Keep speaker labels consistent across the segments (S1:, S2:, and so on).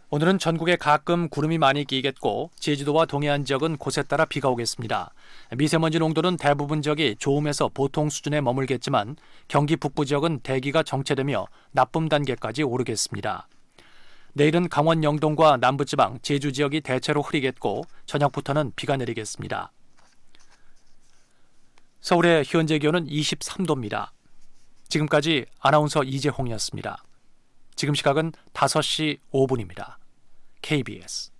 S1: 오늘은 전국에 가끔 구름이 많이 끼겠고 제주도와 동해안 지역은 곳에 따라 비가 오겠습니다. 미세먼지 농도는 대부분 지역이 좋음에서 보통 수준에 머물겠지만 경기 북부 지역은 대기가 정체되며 나쁨 단계까지 오르겠습니다. 내일은 강원 영동과 남부지방, 제주 지역이 대체로 흐리겠고 저녁부터는 비가 내리겠습니다. 서울의 현재 기온은 23도입니다. 지금까지 아나운서 이재홍이었습니다. 지금 시각은 5시 5분입니다. KBS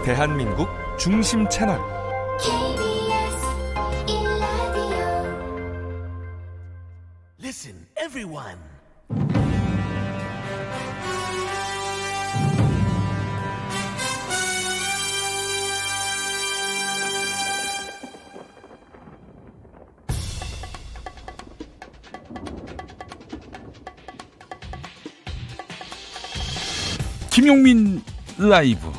S2: 대한민국 중심 채널
S3: KBS 1라디오
S4: Listen, everyone.
S5: 김용민 라이브.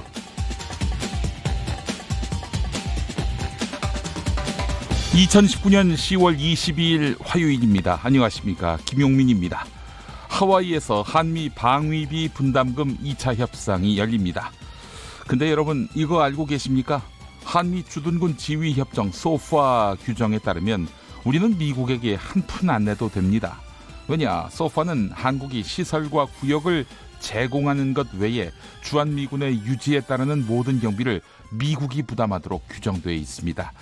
S5: (2019년 10월 22일) 화요일입니다. 안녕하십니까, 김용민입니다. 하와이에서 한미 방위비 분담금 2차 협상이 열립니다. 근데 여러분, 이거 알고 계십니까? 한미 주둔군 지휘협정 소파 규정에 따르면 우리는 미국에게 한 푼 안 내도 됩니다. 왜냐, 소파는 한국이 시설과 구역을 제공하는 것 외에 주한미군의 유지에 따르는 모든 경비를 미국이 부담하도록 규정되어 있습니다.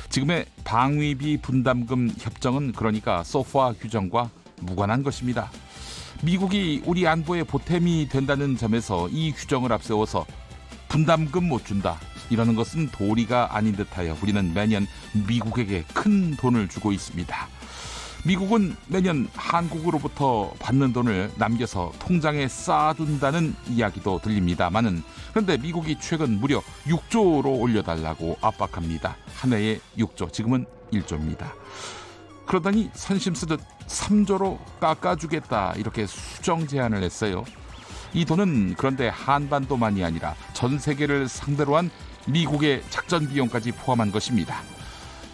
S5: 지금의 방위비 분담금 협정은 그러니까 소파 규정과 무관한 것입니다. 미국이 우리 안보에 보탬이 된다는 점에서 이 규정을 앞세워서 분담금 못 준다, 이러는 것은 도리가 아닌 듯하여 우리는 매년 미국에게 큰 돈을 주고 있습니다. 미국은 매년 한국으로부터 받는 돈을 남겨서 통장에 쌓아둔다는 이야기도 들립니다마는, 그런데 미국이 최근 무려 6조로 올려달라고 압박합니다. 한 해에 6조, 지금은 1조입니다. 그러더니 선심쓰듯 3조로 깎아주겠다, 이렇게 수정 제안을 했어요. 이 돈은 그런데 한반도만이 아니라 전 세계를 상대로 한 미국의 작전 비용까지 포함한 것입니다.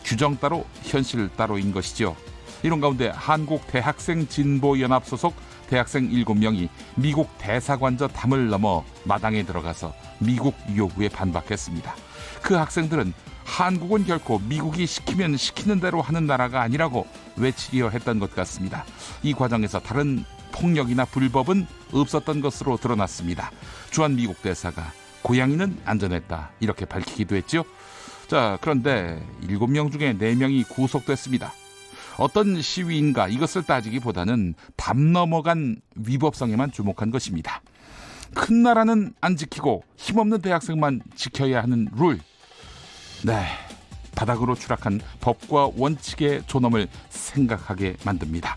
S5: 규정 따로 현실 따로인 것이죠. 이런 가운데 한국 대학생 진보연합 소속 대학생 7명이 미국 대사관저 담을 넘어 마당에 들어가서 미국 요구에 반박했습니다. 그 학생들은 한국은 결코 미국이 시키면 시키는 대로 하는 나라가 아니라고 외치려 했던 것 같습니다. 이 과정에서 다른 폭력이나 불법은 없었던 것으로 드러났습니다. 주한미국 대사가 고양이는 안전했다, 이렇게 밝히기도 했죠. 자, 그런데 7명 중에 4명이 구속됐습니다. 어떤 시위인가, 이것을 따지기보다는 담 넘어간 위법성에만 주목한 것입니다. 큰 나라는 안 지키고 힘없는 대학생만 지켜야 하는 룰. 네, 바닥으로 추락한 법과 원칙의 존엄을 생각하게 만듭니다.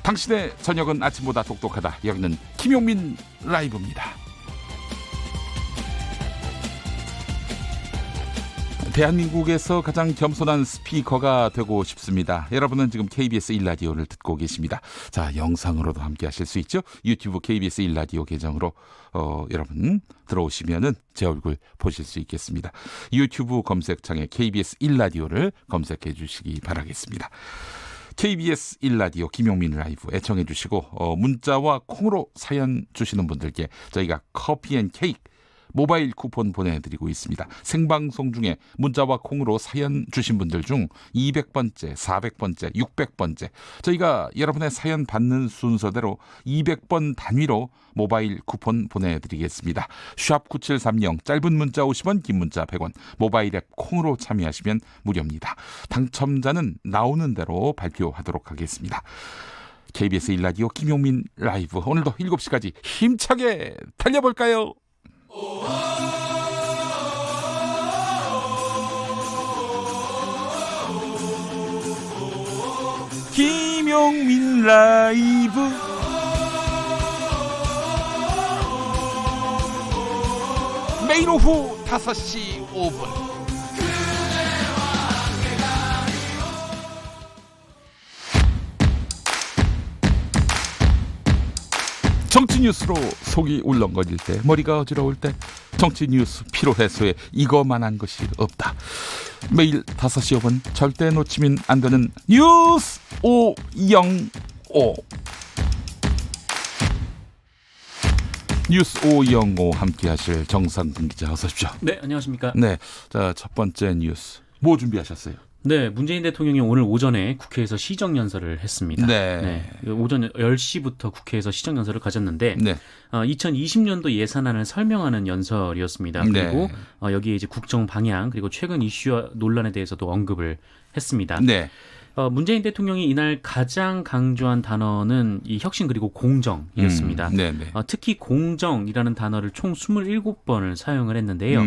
S5: 당신의 저녁은 아침보다 똑똑하다. 여기는 김용민 라이브입니다. 대한민국에서 가장 겸손한 스피커가 되고 싶습니다. 여러분은 지금 KBS 1라디오를 듣고 계십니다. 자, 영상으로도 함께 하실 수 있죠. 유튜브 KBS 1라디오 계정으로 여러분 들어오시면은 제 얼굴 보실 수 있겠습니다. 유튜브 검색창에 KBS 1라디오를 검색해 주시기 바라겠습니다. KBS 1라디오 김용민 라이브 애청해 주시고 문자와 콩으로 사연 주시는 분들께 저희가 커피 앤 케이크 모바일 쿠폰 보내드리고 있습니다. 생방송 중에 문자와 콩으로 사연 주신 분들 중 200번째, 400번째, 600번째 저희가 여러분의 사연 받는 순서대로 200번 단위로 모바일 쿠폰 보내드리겠습니다. 샵9730 짧은 문자 50원, 긴 문자 100원, 모바일 앱 콩으로 참여하시면 무료입니다. 당첨자는 나오는 대로 발표하도록 하겠습니다. KBS 1라디오 김용민 라이브, 오늘도 7시까지 힘차게 달려볼까요? 김용민 라이브. 매일 오후 5시 5분 정치 뉴스로 속이 울렁거릴 때, 머리가 어지러울 때 정치 뉴스 피로 해소에 이거만한 것이 없다. 매일 5시 5분 절대 놓치면 안 되는 뉴스 505. 뉴스 505 함께 하실 정상근 기자 어서 오십시오.
S4: 네, 안녕하십니까.
S5: 네, 자, 첫 번째 뉴스 뭐 준비하셨어요?
S4: 네, 문재인 대통령이 오늘 오전에 국회에서 시정연설을 했습니다.
S5: 네.
S4: 오전 10시부터 국회에서 시정연설을 가졌는데
S5: 네.
S4: 2020년도 예산안을 설명하는 연설이었습니다. 그리고 여기에 이제 국정 방향 그리고 최근 이슈와 논란에 대해서도 언급을 했습니다.
S5: 네.
S4: 문재인 대통령이 이날 가장 강조한 단어는 이 혁신 그리고 공정이었습니다.
S5: 네, 네.
S4: 특히 공정이라는 단어를 총 27번을 사용을 했는데요.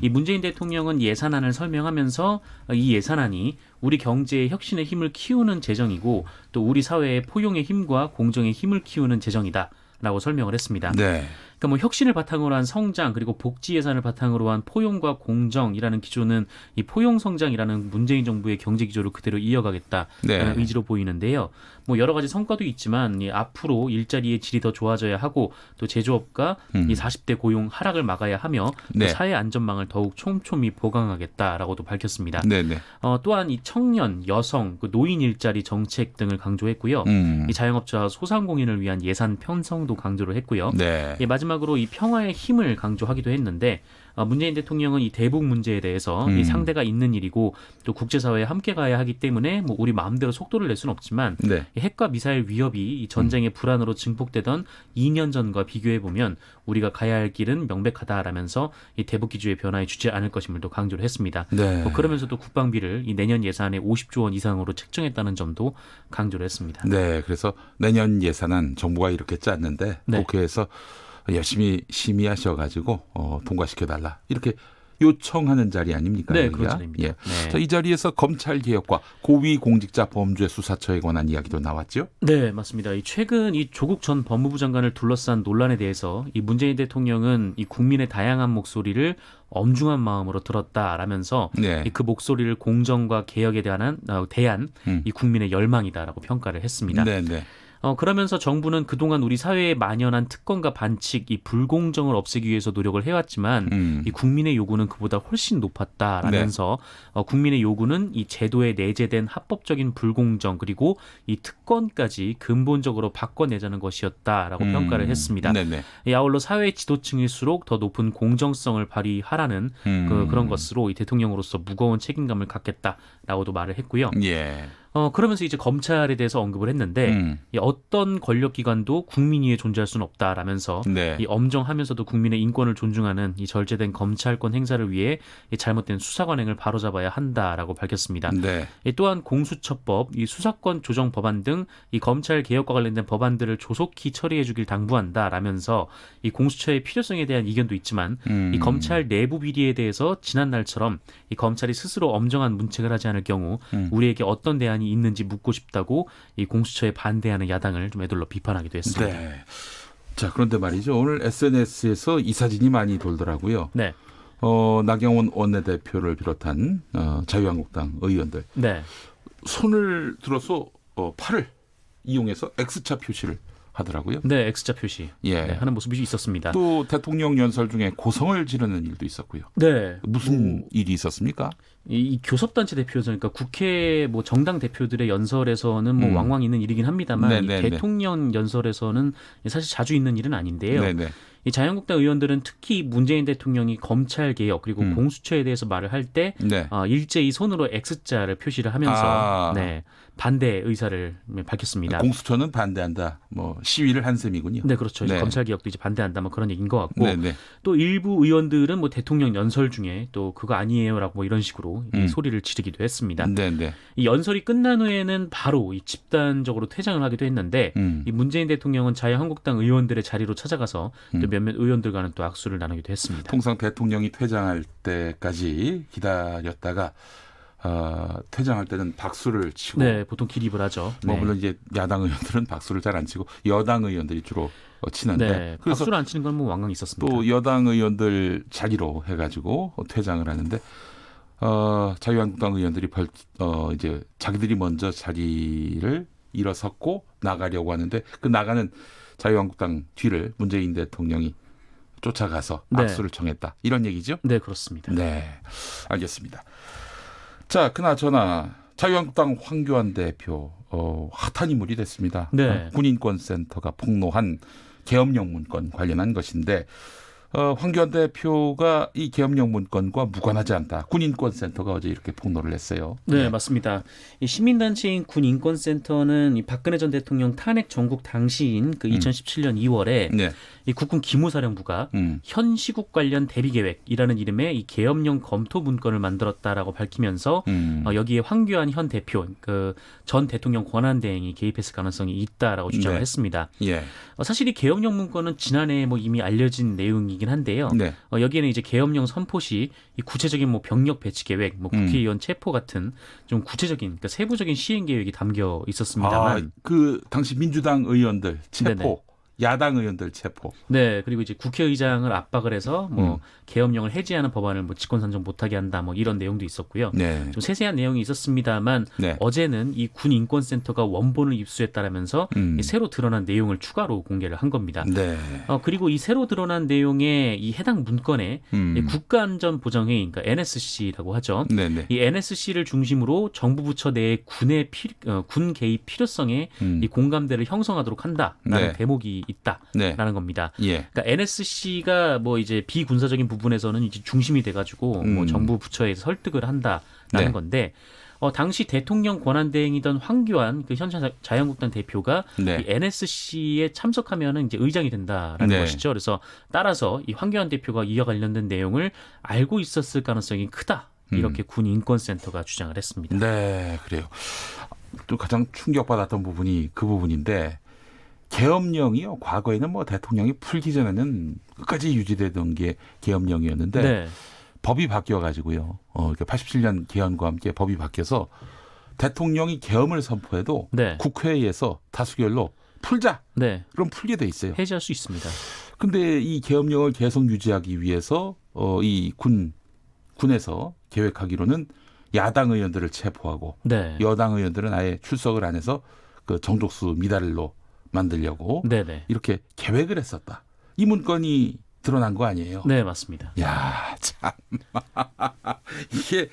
S4: 이 문재인 대통령은 예산안을 설명하면서 이 예산안이 우리 경제의 혁신의 힘을 키우는 재정이고 또 우리 사회의 포용의 힘과 공정의 힘을 키우는 재정이다라고 설명을 했습니다.
S5: 네.
S4: 그러니까 뭐 혁신을 바탕으로 한 성장 그리고 복지 예산을 바탕으로 한 포용과 공정이라는 기조는 이 포용 성장이라는 문재인 정부의 경제 기조를 그대로 이어가겠다라는
S5: 네.
S4: 의지로 보이는데요. 뭐 여러 가지 성과도 있지만 앞으로 일자리의 질이 더 좋아져야 하고 또 제조업과 이 40대 고용 하락을 막아야 하며
S5: 네.
S4: 또 사회 안전망을 더욱 촘촘히 보강하겠다라고도 밝혔습니다.
S5: 네, 네.
S4: 또한 이 청년, 여성, 그 노인 일자리 정책 등을 강조했고요. 이 자영업자와 소상공인을 위한 예산 편성도 강조를 했고요.
S5: 네.
S4: 마지막으로 이 평화의 힘을 강조하기도 했는데 문재인 대통령은 이 대북 문제에 대해서 이 상대가 있는 일이고 또 국제사회에 함께 가야 하기 때문에 뭐 우리 마음대로 속도를 낼 수는 없지만
S5: 네.
S4: 이 핵과 미사일 위협이 이 전쟁의 불안으로 증폭되던 2년 전과 비교해 보면 우리가 가야 할 길은 명백하다라면서 이 대북 기조의 변화에 주지 않을 것임을 또 강조를 했습니다.
S5: 네.
S4: 그러면서도 국방비를 이 내년 예산에 50조 원 이상으로 책정했다는 점도 강조를 했습니다.
S5: 네, 그래서 내년 예산안 정부가 이렇게 짰는데
S4: 네.
S5: 국회에서 열심히 심의하셔가지고 통과시켜달라 이렇게 요청하는 자리 아닙니까?
S4: 네,
S5: 여기가?
S4: 그런 자리입니다.
S5: 예.
S4: 네.
S5: 자, 이 자리에서 검찰 개혁과 고위공직자 범죄 수사처에 관한 이야기도 나왔죠?
S4: 네, 맞습니다. 최근 이 조국 전 법무부 장관을 둘러싼 논란에 대해서 이 문재인 대통령은 이 국민의 다양한 목소리를 엄중한 마음으로 들었다라면서
S5: 네.
S4: 그 목소리를 공정과 개혁에 대한 이 국민의 열망이다라고 평가를 했습니다.
S5: 네, 네.
S4: 그러면서 정부는 그동안 우리 사회에 만연한 특권과 반칙, 이 불공정을 없애기 위해서 노력을 해왔지만 이 국민의 요구는 그보다 훨씬 높았다라면서 국민의 요구는 이 제도에 내재된 합법적인 불공정 그리고 이 특권까지 근본적으로 바꿔내자는 것이었다라고 평가를 했습니다.
S5: 네네.
S4: 아울러 사회 지도층일수록 더 높은 공정성을 발휘하라는 그런 것으로 이 대통령으로서 무거운 책임감을 갖겠다라고도 말을 했고요.
S5: 예.
S4: 그러면서 이제 검찰에 대해서 언급을 했는데 이 어떤 권력기관도 국민 위에 존재할 수는 없다라면서
S5: 네.
S4: 이 엄정하면서도 국민의 인권을 존중하는 이 절제된 검찰권 행사를 위해 이 잘못된 수사 관행을 바로잡아야 한다라고 밝혔습니다.
S5: 네.
S4: 또한 공수처법, 이 수사권 조정 법안 등 이 검찰 개혁과 관련된 법안들을 조속히 처리해주길 당부한다라면서 이 공수처의 필요성에 대한 이견도 있지만 이 검찰 내부 비리에 대해서 지난 날처럼 이 검찰이 스스로 엄정한 문책을 하지 않을 경우 우리에게 어떤 대안이 있는지 묻고 싶다고 이 공수처에 반대하는 야당을 좀 애들러 비판하기도 했습니다.
S5: 네. 자, 그런데 말이죠. 오늘 SNS에서 이 사진이 많이 돌더라고요.
S4: 네.
S5: 나경원 원내대표를 비롯한 자유한국당 의원들
S4: 네.
S5: 손을 들어서 팔을 이용해서 X자 표시를 하더라고요.
S4: 네, X자 표시
S5: 예.
S4: 네, 하는 모습이 있었습니다.
S5: 또 대통령 연설 중에 고성을 지르는 일도 있었고요.
S4: 네.
S5: 무슨 일이 있었습니까?
S4: 이 교섭단체 대표선, 그러니까 국회 뭐 정당 대표들의 연설에서는 뭐 왕왕 있는 일이긴 합니다만
S5: 네네네.
S4: 이 대통령 연설에서는 사실 자주 있는 일은 아닌데요.
S5: 네네.
S4: 이 자유한국당 의원들은 특히 문재인 대통령이 검찰 개혁 그리고 공수처에 대해서 말을 할 때
S5: 네.
S4: 일제히 손으로 X자를 표시를 하면서 네, 반대 의사를 밝혔습니다.
S5: 공수처는 반대한다. 뭐 시위를 한 셈이군요.
S4: 네, 그렇죠. 이제
S5: 네.
S4: 검찰 개혁도 이제 반대한다, 뭐 그런 얘기인 것 같고,
S5: 네네.
S4: 또 일부 의원들은 뭐 대통령 연설 중에 또 그거 아니에요라고 뭐 이런 식으로 이 소리를 지르기도 했습니다.
S5: 네네.
S4: 이 연설이 끝난 후에는 바로 이 집단적으로 퇴장을 하기도 했는데, 이 문재인 대통령은 자유한국당 의원들의 자리로 찾아가서 또 몇몇 의원들과는 또 악수를 나누기도 했습니다.
S5: 통상 대통령이 퇴장할 때까지 기다렸다가 퇴장할 때는 박수를 치고
S4: 네, 보통 기립을 하죠.
S5: 뭐
S4: 네.
S5: 물론 이제 야당 의원들은 박수를 잘 안 치고 여당 의원들이 주로 치는데
S4: 네,
S5: 그래서
S4: 박수를 안 치는 건 뭐 왕왕 있었습니다.
S5: 또 여당 의원들 자리로 해가지고 퇴장을 하는데 자유한국당 의원들이 이제 자기들이 먼저 자리를 일어섰고 나가려고 하는데 그 나가는 자유한국당 뒤를 문재인 대통령이 쫓아가서
S4: 네.
S5: 압수를 청했다. 이런 얘기죠?
S4: 네, 그렇습니다.
S5: 네, 알겠습니다. 자, 그나저나 자유한국당 황교안 대표 핫한 인물이 됐습니다.
S4: 네.
S5: 군인권센터가 폭로한 계엄령 문건 관련한 것인데 황교안 대표가 이 계엄령 문건과 무관하지 않다. 군인권센터가 어제 이렇게 폭로를 했어요.
S4: 네, 맞습니다. 이 시민단체인 군인권센터는 이 박근혜 전 대통령 탄핵 전국 당시인 그 2017년 2월에
S5: 네.
S4: 이 국군 기무사령부가 현 시국 관련 대비 계획이라는 이름의 이 계엄령 검토 문건을 만들었다라고 밝히면서 여기에 황교안 현 대표 그 전 대통령 권한대행이 개입했을 가능성이 있다라고 주장을
S5: 네.
S4: 했습니다.
S5: 예.
S4: 사실 이 계엄령 문건은 지난해 뭐 이미 알려진 내용이긴 한데요.
S5: 네.
S4: 여기에는 이제 계엄령 선포 시 이 구체적인 뭐 병력 배치 계획, 뭐 국회의원 체포 같은 좀 구체적인 그러니까 세부적인 시행 계획이 담겨 있었습니다만,
S5: 그 당시 민주당 의원들 체포,
S4: 네네.
S5: 야당 의원들 체포.
S4: 네, 그리고 이제 국회의장을 압박을 해서 뭐 계엄령을 해제하는 법안을 뭐 직권 산정 못하게 한다, 뭐 이런 내용도 있었고요.
S5: 네.
S4: 좀 세세한 내용이 있었습니다만
S5: 네.
S4: 어제는 이 군인권센터가 원본을 입수했다라면서 이 새로 드러난 내용을 추가로 공개를 한 겁니다.
S5: 네.
S4: 그리고 이 새로 드러난 내용에 이 해당 문건에 이 국가안전보장회의, 그러니까 NSC라고 하죠.
S5: 네네.
S4: 이 NSC를 중심으로 정부 부처 내의 군 개입 필요성에 이 공감대를 형성하도록 한다라는
S5: 네.
S4: 대목이 있다라는
S5: 네.
S4: 겁니다.
S5: 예.
S4: 그러니까 NSC가 뭐 이제 비군사적인 부분에서는 이제 중심이 돼가지고 뭐 정부 부처에서 설득을 한다라는
S5: 네.
S4: 건데. 당시 대통령 권한대행이던 황교안 그 현 자유한국당 대표가
S5: 네.
S4: 이 NSC에 참석하면은 이제 의장이 된다라는
S5: 네.
S4: 것이죠. 그래서 따라서 이 황교안 대표가 이와 관련된 내용을 알고 있었을 가능성이 크다. 이렇게 군인권센터가 주장을 했습니다.
S5: 네, 그래요. 또 가장 충격받았던 부분이 그 부분인데 계엄령이요. 과거에는 뭐 대통령이 풀기 전에는 끝까지 유지되던 게 계엄령이었는데
S4: 네.
S5: 법이 바뀌어가지고요. 87년 개헌과 함께 법이 바뀌어서 대통령이 계엄을 선포해도
S4: 네.
S5: 국회에서 다수결로 풀자.
S4: 네.
S5: 그럼 풀게 돼 있어요.
S4: 해제할 수 있습니다.
S5: 근데 이 계엄령을 계속 유지하기 위해서 이 군에서 계획하기로는 야당 의원들을 체포하고
S4: 네.
S5: 여당 의원들은 아예 출석을 안 해서 그 정족수 미달로 만들려고
S4: 네네.
S5: 이렇게 계획을 했었다. 이 문건이 드러난 거 아니에요?
S4: 네, 맞습니다.
S5: 야, 참. 이게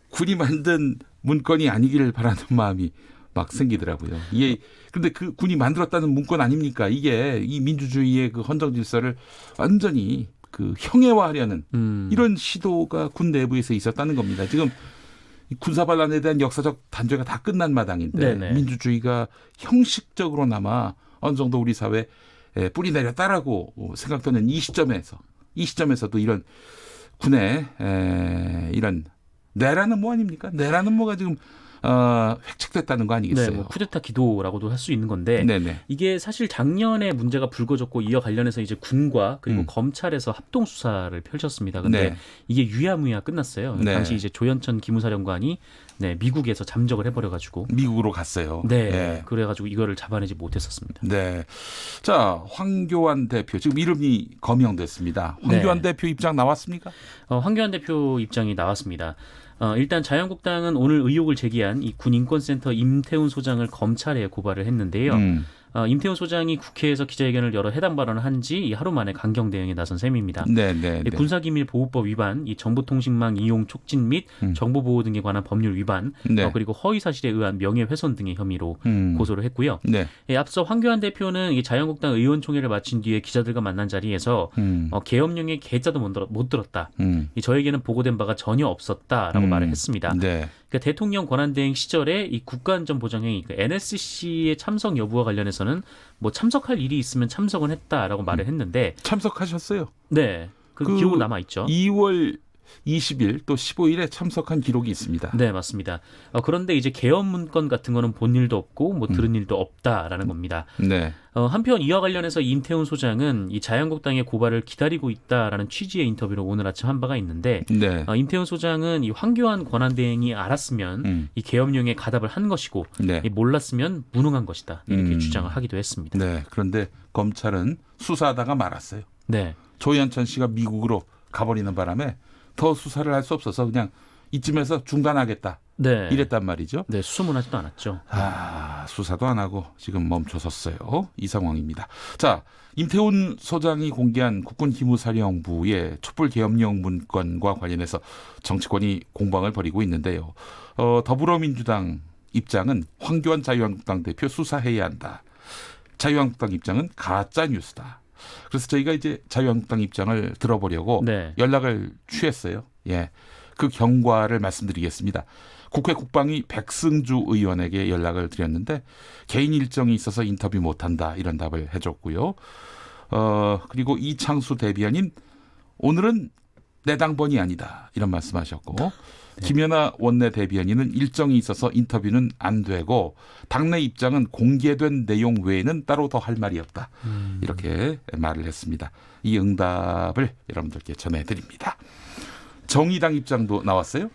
S5: 군이 만든 문건이 아니기를 바라는 마음이 막 생기더라고요. 이게 그런데 그 군이 만들었다는 문건 아닙니까? 이게 이 민주주의의 그 헌정 질서를 완전히 그 형해화하려는 이런 시도가 군 내부에서 있었다는 겁니다. 지금 군사 반란에 대한 역사적 단죄가 다 끝난 마당인데
S4: 네네.
S5: 민주주의가 형식적으로나마 어느 정도 우리 사회에 뿌리 내렸다라고 생각되는 이 시점에서도 이런 군의 이런 내라는 뭐 아닙니까? 내라는 뭐가 지금 획책됐다는 거 아니겠어요?
S4: 네, 뭐 쿠데타 기도라고도 할 수 있는 건데
S5: 네네.
S4: 이게 사실 작년에 문제가 불거졌고 이와 관련해서 이제 군과 그리고 검찰에서 합동 수사를 펼쳤습니다. 근데
S5: 네.
S4: 이게 유야무야 끝났어요.
S5: 네.
S4: 당시 이제 조현천 기무사령관이 미국에서 잠적을 해버려가지고
S5: 미국으로 갔어요.
S4: 네,
S5: 네.
S4: 그래가지고 이거를 잡아내지 못했었습니다.
S5: 네. 자, 황교안 대표 지금 이름이 거명됐습니다. 황교안
S4: 네.
S5: 대표 입장 나왔습니까?
S4: 황교안 대표 입장이 나왔습니다. 일단 자유한국당은 오늘 의혹을 제기한 이 군인권센터 임태훈 소장을 검찰에 고발을 했는데요. 임태훈 소장이 국회에서 기자회견을 열어 해당 발언을 한 지 하루 만에 강경 대응에 나선 셈입니다.
S5: 네.
S4: 군사기밀보호법 위반, 이 정보통신망 이용 촉진 및 정보보호 등에 관한 법률 위반,
S5: 네.
S4: 그리고 허위사실에 의한 명예훼손 등의 혐의로 고소를 했고요.
S5: 네.
S4: 앞서 황교안 대표는 이 자유한국당 의원총회를 마친 뒤에 기자들과 만난 자리에서 계엄령의 계자도 못 들었다. 저에게는 보고된 바가 전혀 없었다라고 말을 했습니다.
S5: 네.
S4: 그러니까 대통령 권한대행 시절에 이 국가안전보장회의 NSC의 참석 여부와 관련해서는 뭐 참석할 일이 있으면 참석은 했다라고 말을 했는데
S5: 참석하셨어요.
S4: 네, 그 기록은 남아 있죠.
S5: 2월 20일 또 15일에 참석한 기록이 있습니다.
S4: 네, 맞습니다. 그런데 이제 계엄 문건 같은 거는 본 일도 없고 뭐 들은 일도 없다라는 겁니다.
S5: 네.
S4: 한편 이와 관련해서 임태훈 소장은 이 자유한국당의 고발을 기다리고 있다라는 취지의 인터뷰를 오늘 아침 한 바가 있는데
S5: 네.
S4: 임태훈 소장은 이 황교안 권한대행이 알았으면 이 계엄령에 가답을 한 것이고
S5: 네.
S4: 몰랐으면 무능한 것이다 이렇게 주장을 하기도 했습니다.
S5: 네. 그런데 검찰은 수사하다가 말았어요.
S4: 네,
S5: 조현천 씨가 미국으로 가버리는 바람에 더 수사를 할 수 없어서 그냥 이쯤에서 중단하겠다.
S4: 네.
S5: 이랬단 말이죠.
S4: 네, 수소문하지도 않았죠.
S5: 수사도 안 하고 지금 멈춰섰어요. 이 상황입니다. 자, 임태훈 소장이 공개한 국군기무사령부의 촛불계엄령 문건과 관련해서 정치권이 공방을 벌이고 있는데요. 더불어민주당 입장은 황교안 자유한국당 대표 수사해야 한다. 자유한국당 입장은 가짜 뉴스다. 그래서 저희가 이제 자유한국당 입장을 들어보려고
S4: 네.
S5: 연락을 취했어요. 예, 그 경과를 말씀드리겠습니다. 국회 국방위 백승주 의원에게 연락을 드렸는데 개인 일정이 있어서 인터뷰 못한다 이런 답을 해줬고요. 그리고 이창수 대변인 오늘은 내 당번이 아니다 이런 말씀하셨고 김연아 원내 대변인은 일정이 있어서 인터뷰는 안 되고 당내 입장은 공개된 내용 외에는 따로 더 할 말이 없다 이렇게 말을 했습니다. 이 응답을 여러분들께 전해드립니다. 정의당 입장도 나왔어요.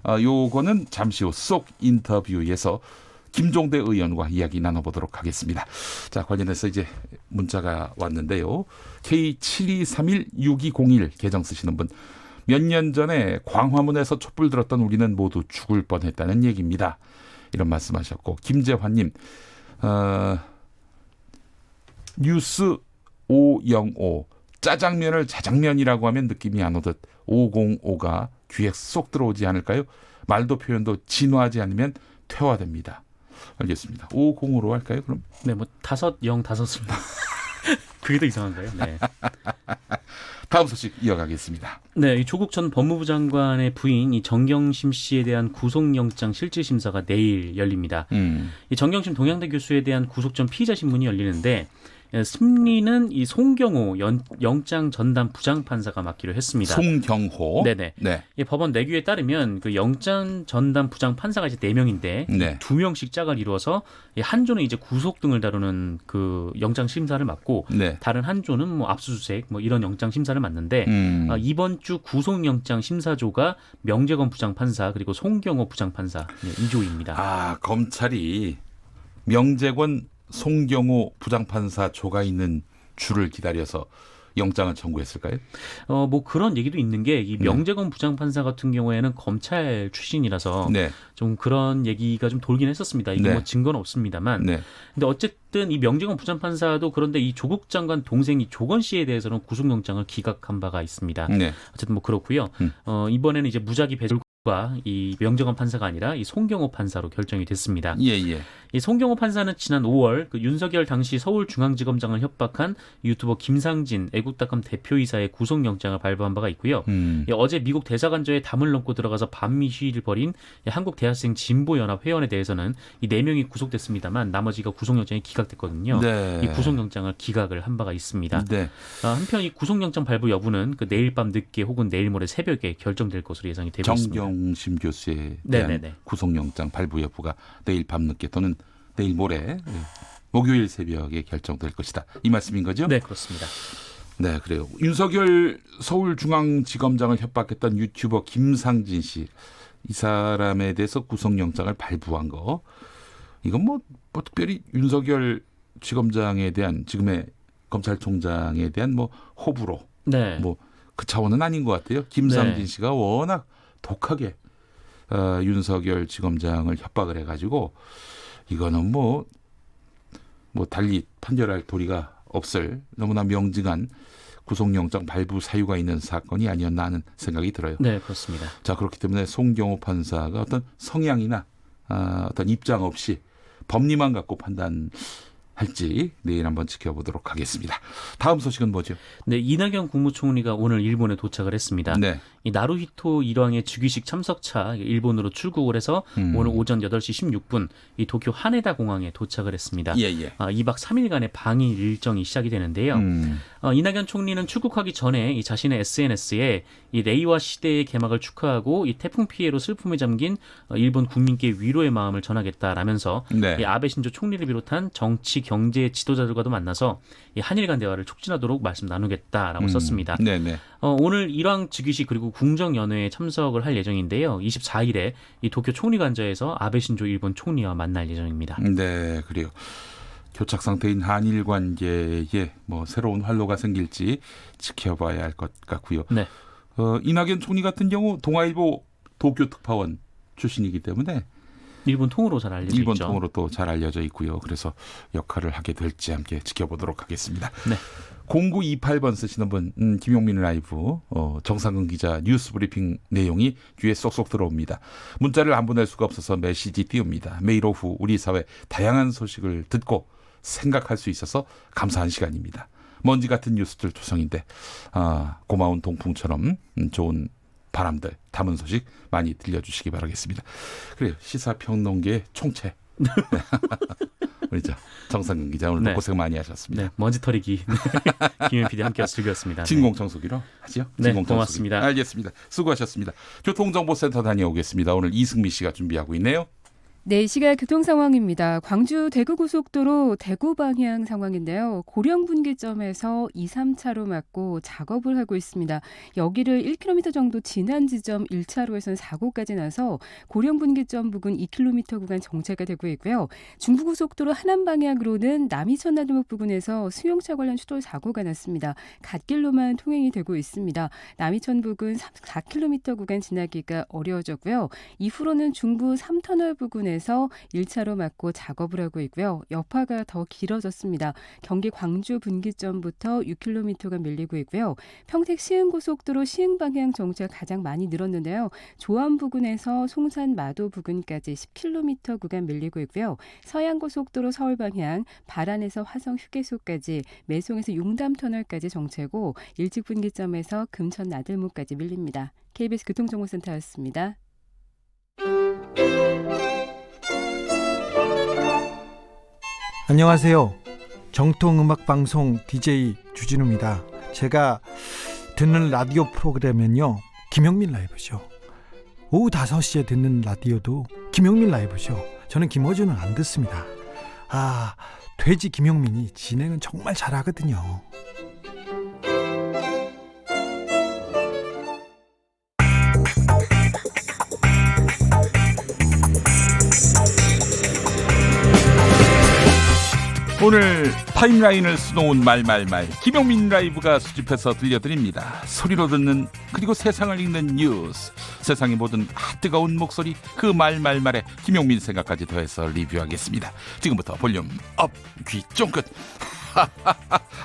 S5: 요거는 잠시 후 속 인터뷰에서 김종대 의원과 이야기 나눠보도록 하겠습니다. 자, 관련해서 이제 문자가 왔는데요. K72316201 계정 쓰시는 분. 몇 년 전에 광화문에서 촛불 들었던 우리는 모두 죽을 뻔했다는 얘기입니다. 이런 말씀하셨고 김재환님 뉴스 505 짜장면을 자장면이라고 하면 느낌이 안 오듯 505가 귀에 쏙 들어오지 않을까요? 말도 표현도 진화하지 않으면 퇴화됩니다. 알겠습니다. 505로 할까요? 그럼
S4: 네, 뭐 505은 그게 더 이상한가요? 네.
S5: 다음 소식 이어가겠습니다.
S4: 네, 이 조국 전 법무부 장관의 부인 이 정경심 씨에 대한 구속영장 실질심사가 내일 열립니다. 이 정경심 동양대 교수에 대한 구속 전 피의자 신문이 열리는데 심리는 이 송경호 영장 전담 부장판사가 맡기로 했습니다.
S5: 송경호.
S4: 네네.
S5: 네.
S4: 이 법원 내규에 따르면 그 영장 전담 부장판사가 이제 4명인데
S5: 네.
S4: 2명씩 짝을 이루어서 이 한 조는 이제 구속 등을 다루는 그 영장 심사를 맡고
S5: 네.
S4: 다른 한 조는 뭐 압수수색 뭐 이런 영장 심사를 맡는데 이번 주 구속영장 심사조가 명재건 부장판사 그리고 송경호 부장판사 2조입니다.
S5: 검찰이 명재권 송경호 부장판사 조가 있는 줄을 기다려서 영장을 청구했을까요?
S4: 뭐 그런 얘기도 있는 게 이 명재건 부장판사 같은 경우에는 검찰 출신이라서
S5: 네.
S4: 좀 그런 얘기가 좀 돌긴 했었습니다. 이게
S5: 네.
S4: 뭐 증거는 없습니다만.
S5: 네.
S4: 근데 어쨌든 이 명재건 부장판사도 그런데 이 조국 장관 동생이 조건 씨에 대해서는 구속영장을 기각한 바가 있습니다.
S5: 네.
S4: 어쨌든 뭐 그렇고요. 이번에는 이제 무작위 배제과 이 명재건 판사가 아니라 이 송경호 판사로 결정이 됐습니다.
S5: 예.
S4: 이 송경호 판사는 지난 5월 그 윤석열 당시 서울중앙지검장을 협박한 유튜버 김상진 애국닷컴 대표이사의 구속영장을 발부한 바가 있고요. 어제 미국 대사관저에 담을 넘고 들어가서 반미 시위를 벌인 한국 대학생 진보연합 회원에 대해서는 이 4명이 구속됐습니다만 나머지가 구속영장이 기각됐거든요.
S5: 네.
S4: 이 구속영장을 기각을 한 바가 있습니다.
S5: 네.
S4: 한편 이 구속영장 발부 여부는 그 내일 밤 늦게 혹은 내일 모레 새벽에 결정될 것으로 예상이 되고 있습니다.
S5: 정경심 교수에 대한
S4: 네네네.
S5: 구속영장 발부 여부가 내일 밤늦게 또는 내일 모레 목요일 새벽에 결정될 것이다. 이 말씀인 거죠?
S4: 네, 그렇습니다.
S5: 네, 그래요. 윤석열 서울중앙지검장을 협박했던 유튜버 김상진 씨, 이 사람에 대해서 구속영장을 발부한 거, 이건 뭐 특별히 윤석열 지검장에 대한 지금의 검찰총장에 대한 뭐 호불호,
S4: 네.
S5: 뭐 그 차원은 아닌 것 같아요. 김상진
S4: 네.
S5: 씨가 워낙 독하게 윤석열 지검장을 협박을 해가지고 이거는 뭐 달리 판결할 도리가 없을 너무나 명징한 구속영장 발부 사유가 있는 사건이 아니었나 하는 생각이 들어요.
S4: 네, 그렇습니다.
S5: 자, 그렇기 때문에 송경호 판사가 어떤 성향이나 어떤 입장 없이 법리만 갖고 판단할지 내일 한번 지켜보도록 하겠습니다. 다음 소식은 뭐죠?
S4: 네, 이낙연 국무총리가 오늘 일본에 도착을 했습니다.
S5: 네.
S4: 이 나루히토 일왕의 즉위식 참석차 일본으로 출국을 해서 오늘 오전 8시 16분 이 도쿄 하네다 공항에 도착을 했습니다.
S5: 예.
S4: 2박 3일간의 방일 일정이 시작이 되는데요. 이낙연 총리는 출국하기 전에 이 자신의 SNS에 이 레이와 시대의 개막을 축하하고 이 태풍 피해로 슬픔에 잠긴 일본 국민께 위로의 마음을 전하겠다라면서
S5: 네.
S4: 이 아베 신조 총리를 비롯한 정치 경제 지도자들과도 만나서 이 한일 간 대화를 촉진하도록 말씀 나누겠다라고 썼습니다.
S5: 네네.
S4: 오늘 일왕 즉위식 그리고 궁정연회에 참석을 할 예정인데요. 24일에 이 도쿄 총리관저에서 아베 신조 일본 총리와 만날 예정입니다.
S5: 네, 그래요. 교착 상태인 한일 관계에 뭐 새로운 활로가 생길지 지켜봐야 할 것 같고요.
S4: 네.
S5: 이낙연 총리 같은 경우 동아일보 도쿄 특파원 출신이기 때문에
S4: 일본 통으로 잘 알려져
S5: 일본
S4: 있죠.
S5: 통으로 또 잘 알려져 있고요. 그래서 역할을 하게 될지 함께 지켜보도록 하겠습니다.
S4: 네.
S5: 0928번 쓰시는 분 김용민 라이브 정상근 기자 뉴스 브리핑 내용이 귀에 쏙쏙 들어옵니다. 문자를 안 보낼 수가 없어서 메시지 띄웁니다. 매일 오후 우리 사회 다양한 소식을 듣고 생각할 수 있어서 감사한 시간입니다. 먼지 같은 뉴스들 투성인데 고마운 동풍처럼 좋은 바람들 담은 소식 많이 들려주시기 바라겠습니다. 그래요. 시사평론계 총체 우리 정상근 기자 오늘
S4: 네.
S5: 고생 많이 하셨습니다.
S4: 네, 먼지 털이기 김현 PD 함께 즐겼습니다.
S5: 진공청소기로 하죠?
S4: 네,
S5: 진공청소기.
S4: 고맙습니다.
S5: 알겠습니다. 수고하셨습니다. 교통정보센터 다녀오겠습니다. 오늘 이승미 씨가 준비하고 있네요.
S6: 네, 이 시각 교통 상황입니다. 광주 대구고속도로 대구 방향 상황인데요. 고령분기점에서 2, 3차로 막고 작업을 하고 있습니다. 여기를 1km 정도 지난 지점 1차로에서는 사고까지 나서 고령분기점 부근 2km 구간 정체가 되고 있고요. 중부고속도로 하남 방향으로는 남이천 나들목 부근에서 승용차 관련 추돌 사고가 났습니다. 갓길로만 통행이 되고 있습니다. 남이천 부근 4km 구간 지나기가 어려워졌고요. 이후로는 중부 3터널 부근에 에서 1차로 막고 작업을 하고 있고요. 여파가 더 길어졌습니다. 경기 광주 분기점부터 6km가 밀리고 있고요. 평택 시흥고속도로 시흥 방향 정체가 가장 많이 늘었는데요. 조암 부근에서 송산 마도 부근까지 10km 구간 밀리고 있고요. 서양고속도로 서울 방향 발안에서 화성 휴게소까지 매송에서 용담터널까지 정체고 일찍 분기점에서 금천 나들목까지 밀립니다. KBS 교통정보센터였습니다.
S7: 안녕하세요. 정통음악방송 DJ 주진우입니다. 제가 듣는 라디오 프로그램은요, 김영민 라이브죠. 오후 5시에 듣는 라디오도 김영민 라이브죠. 저는 김어준은 안 듣습니다. 돼지 김영민이 진행은 정말 잘하거든요.
S5: 오늘 타임라인을 수놓은 말말말 김용민 라이브가 수집해서 들려드립니다. 소리로 듣는 그리고 세상을 읽는 뉴스, 세상의 모든 뜨거운 목소리 그 말말말에 김용민 생각까지 더해서 리뷰하겠습니다. 지금부터 볼륨 업, 귀 쫑긋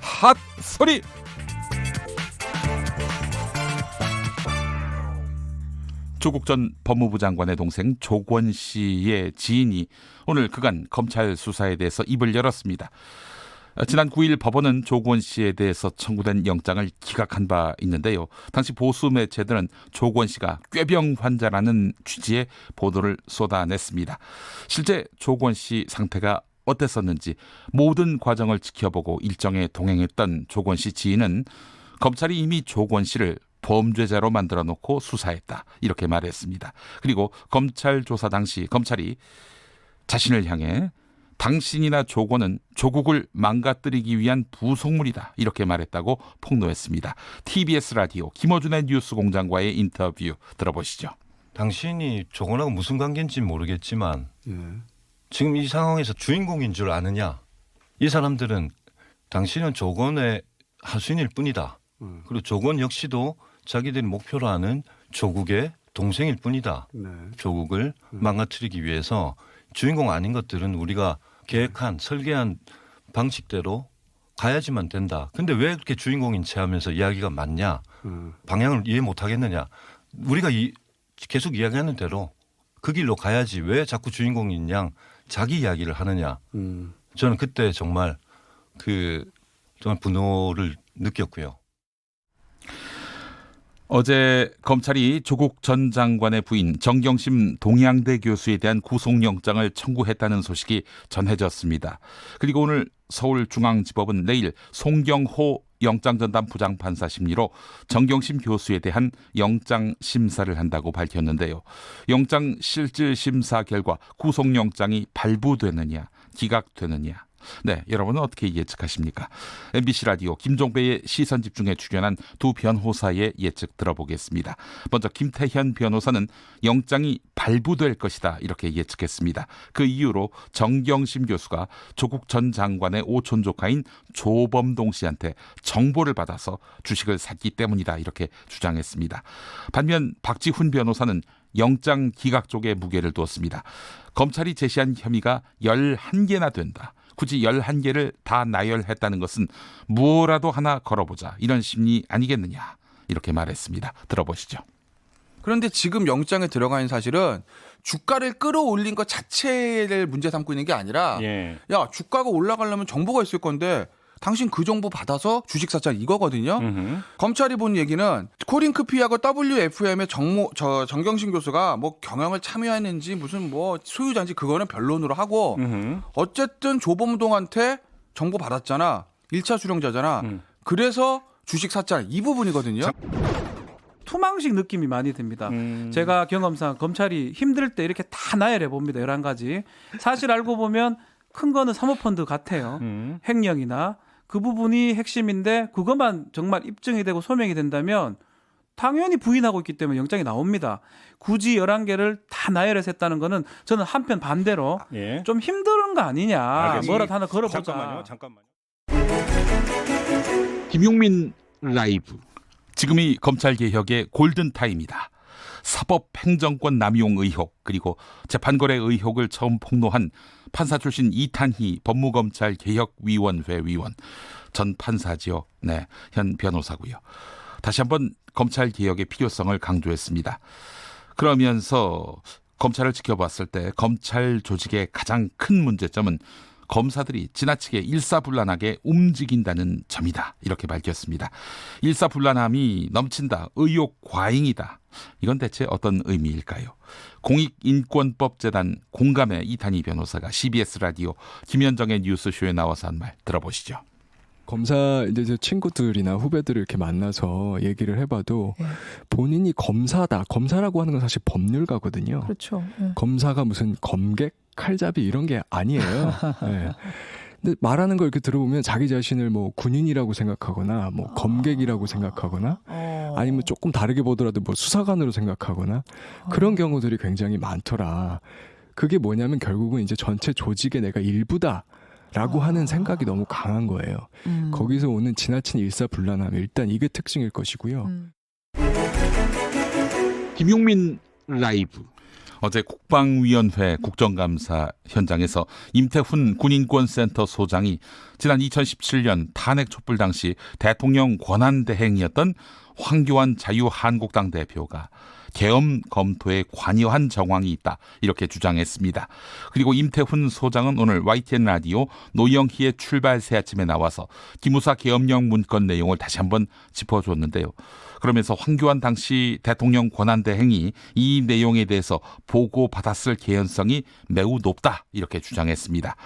S5: 핫 소리. 조국 전 법무부 장관의 동생 조권 씨의 지인이 오늘 그간 검찰 수사에 대해서 입을 열었습니다. 지난 9일 법원은 조권 씨에 대해서 청구된 영장을 기각한 바 있는데요. 당시 보수 매체들은 조권 씨가 꾀병 환자라는 취지의 보도를 쏟아냈습니다. 실제 조권 씨 상태가 어땠었는지 모든 과정을 지켜보고 일정에 동행했던 조권 씨 지인은 검찰이 이미 조권 씨를 범죄자로 만들어 놓고 수사했다, 이렇게 말했습니다. 그리고 검찰 조사 당시 검찰이 자신을 향해 당신이나 조권은 조국을 망가뜨리기 위한 부속물이다, 이렇게 말했다고 폭로했습니다. TBS 라디오 김어준의 뉴스공장과의 인터뷰 들어보시죠.
S8: 당신이 조건하고 무슨 관계인지는 모르겠지만 지금 이 상황에서 주인공인 줄 아느냐? 이 사람들은 당신은 조건의 하수인일 뿐이다. 그리고 조건 역시도 자기들이 목표로 하는 조국의 동생일 뿐이다. 조국을 망가뜨리기 위해서 주인공 아닌 것들은 우리가 계획한 설계한 방식대로 가야지만 된다. 근데 왜 그렇게 주인공인 채 하면서 이야기가 많냐? 방향을 이해 못하겠느냐? 우리가 계속 이야기하는 대로 그 길로 가야지 왜 자꾸 주인공인 양 자기 이야기를 하느냐? 저는 그때 정말 정말 분노를 느꼈고요.
S5: 어제 검찰이 조국 전 장관의 부인 정경심 동양대 교수에 대한 구속영장을 청구했다는 소식이 전해졌습니다. 그리고 오늘 서울중앙지법은 내일 송경호 영장전담 부장판사 심리로 정경심 교수에 대한 영장 심사를 한다고 밝혔는데요. 영장 실질 심사 결과 구속영장이 발부되느냐 기각되느냐, 네, 여러분은 어떻게 예측하십니까? MBC 라디오 김종배의 시선집중에 출연한 두 변호사의 예측 들어보겠습니다. 먼저 김태현 변호사는 영장이 발부될 것이다, 이렇게 예측했습니다. 그 이유로 정경심 교수가 조국 전 장관의 오촌 조카인 조범동 씨한테 정보를 받아서 주식을 샀기 때문이다, 이렇게 주장했습니다. 반면 박지훈 변호사는 영장 기각 쪽에 무게를 두었습니다. 검찰이 제시한 혐의가 11개나 된다. 굳이 11개를 다 나열했다는 것은 뭐라도 하나 걸어보자. 이런 심리 아니겠느냐. 이렇게 말했습니다. 들어보시죠.
S9: 그런데 지금 영장에 들어가 있는 사실은 주가를 끌어올린 것 자체를 문제 삼고 있는 게 아니라 야, 주가가 올라가려면 정보가 있을 건데 당신 그 정보 받아서 주식 샀잖아 이거거든요. 검찰이 본 얘기는 코링크 피하고 WFM의 정경심 교수가 뭐 경영을 참여했는지 무슨 뭐 소유자인지 그거는 변론으로 하고 어쨌든 조범동한테 정보 받았잖아. 1차 수령자잖아. 그래서 주식 샀잖아. 이 부분이거든요.
S10: 투망식 느낌이 많이 듭니다. 제가 경험상 검찰이 힘들 때 이렇게 다 나열해 봅니다. 11가지. 사실 알고 보면 큰 거는 사모펀드 같아요. 횡령이나 그 부분이 핵심인데 그것만 정말 입증이 되고 소명이 된다면 당연히 부인하고 있기 때문에 영장이 나옵니다. 굳이 11개를 다 나열해서 했다는 거는 저는 한편 반대로 좀 힘든 거 아니냐. 뭐라도 하나 걸어보자.
S2: 잠깐만요.
S5: 김용민 라이브. 지금이 검찰개혁의 골든타임이다. 사법행정권 남용 의혹 그리고 재판거래 의혹을 처음 폭로한 판사 출신 이탄희 법무검찰개혁위원회 위원. 전 판사지요. 네, 현 변호사고요. 다시 한번 검찰개혁의 필요성을 강조했습니다. 그러면서 검찰을 지켜봤을 때 검찰 조직의 가장 큰 문제점은 검사들이 지나치게 일사불란하게 움직인다는 점이다. 이렇게 밝혔습니다. 일사불란함이 넘친다. 의욕 과잉이다. 이건 대체 어떤 의미일까요? 공익인권법재단 공감의 이탄희 변호사가 CBS 라디오 김현정의 뉴스쇼에 나와서 한 말 들어보시죠.
S11: 검사 이제 제 친구들이나 후배들을 이렇게 만나서 얘기를 해봐도 본인이 검사라고 하는 건 사실 법률가거든요.
S12: 그렇죠.
S11: 검사가 무슨 검객, 칼잡이 이런 게 아니에요. 네. 근데 말하는 걸 이렇게 들어보면 자기 자신을 뭐 군인이라고 생각하거나 뭐 검객이라고 생각하거나 아니면 조금 다르게 보더라도 뭐 수사관으로 생각하거나 그런 경우들이 굉장히 많더라. 그게 뭐냐면 결국은 이제 전체 조직의 내가 일부다. 라고 하는 생각이 너무 강한 거예요. 거기서 오는 지나친 일사불란함 일단 이게 특징일 것이고요.
S5: 김용민 라이브. 어제 국방위원회 국정감사 현장에서 임태훈 군인권센터 소장이 지난 2017년 탄핵 촛불 당시 대통령 권한대행이었던 황교안 자유한국당 대표가 계엄 검토에 관여한 정황이 있다. 이렇게 주장했습니다. 그리고 임태훈 소장은 오늘 YTN 라디오 노영희의 출발 새 아침에 나와서 기무사 계엄령 문건 내용을 다시 한번 짚어줬는데요. 그러면서 황교안 당시 대통령 권한대행이 이 내용에 대해서 보고받았을 개연성이 매우 높다. 이렇게 주장했습니다.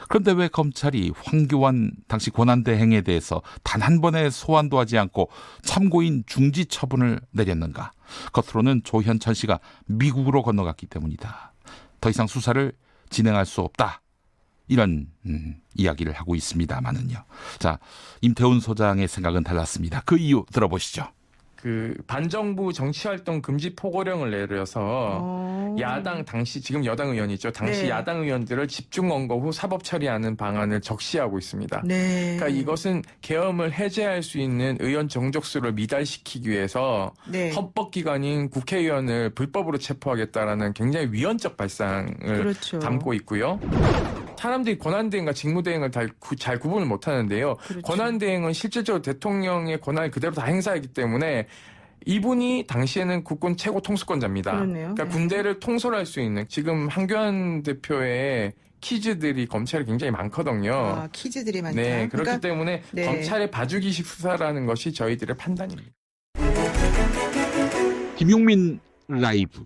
S5: 그런데 왜 검찰이 황교안 당시 권한대행에 대해서 단 한 번의 소환도 하지 않고 참고인 중지 처분을 내렸는가? 겉으로는 조현천 씨가 미국으로 건너갔기 때문이다. 더 이상 수사를 진행할 수 없다. 이런 이야기를 하고 있습니다만은요. 자, 임태훈 소장의 생각은 달랐습니다. 그 이유 들어보시죠.
S13: 그 반정부 정치활동 금지 포고령을 내려서 야당 당시 지금 여당 의원이죠. 당시 야당 의원들을 집중 원고 후 사법 처리하는 방안을 적시하고 있습니다. 그러니까 이것은 계엄을 해제할 수 있는 의원 정족수를 미달시키기 위해서 헌법기관인 국회의원을 불법으로 체포하겠다라는 굉장히 위헌적 발상을 담고 있고요. 사람들이 권한대행과 직무대행을 잘 구분을 못하는데요. 권한대행은 실질적으로 대통령의 권한을 그대로 다 행사하기 때문에 이분이 당시에는 국군 최고 통수권자입니다. 그러니까 군대를 통솔할 수 있는 지금 황교안 대표의 키즈들이 검찰에 굉장히 많거든요.
S12: 키즈들이 많다.
S13: 네, 그렇기 때문에 검찰의 봐주기식 수사라는 것이 저희들의 판단입니다.
S5: 김용민 라이브.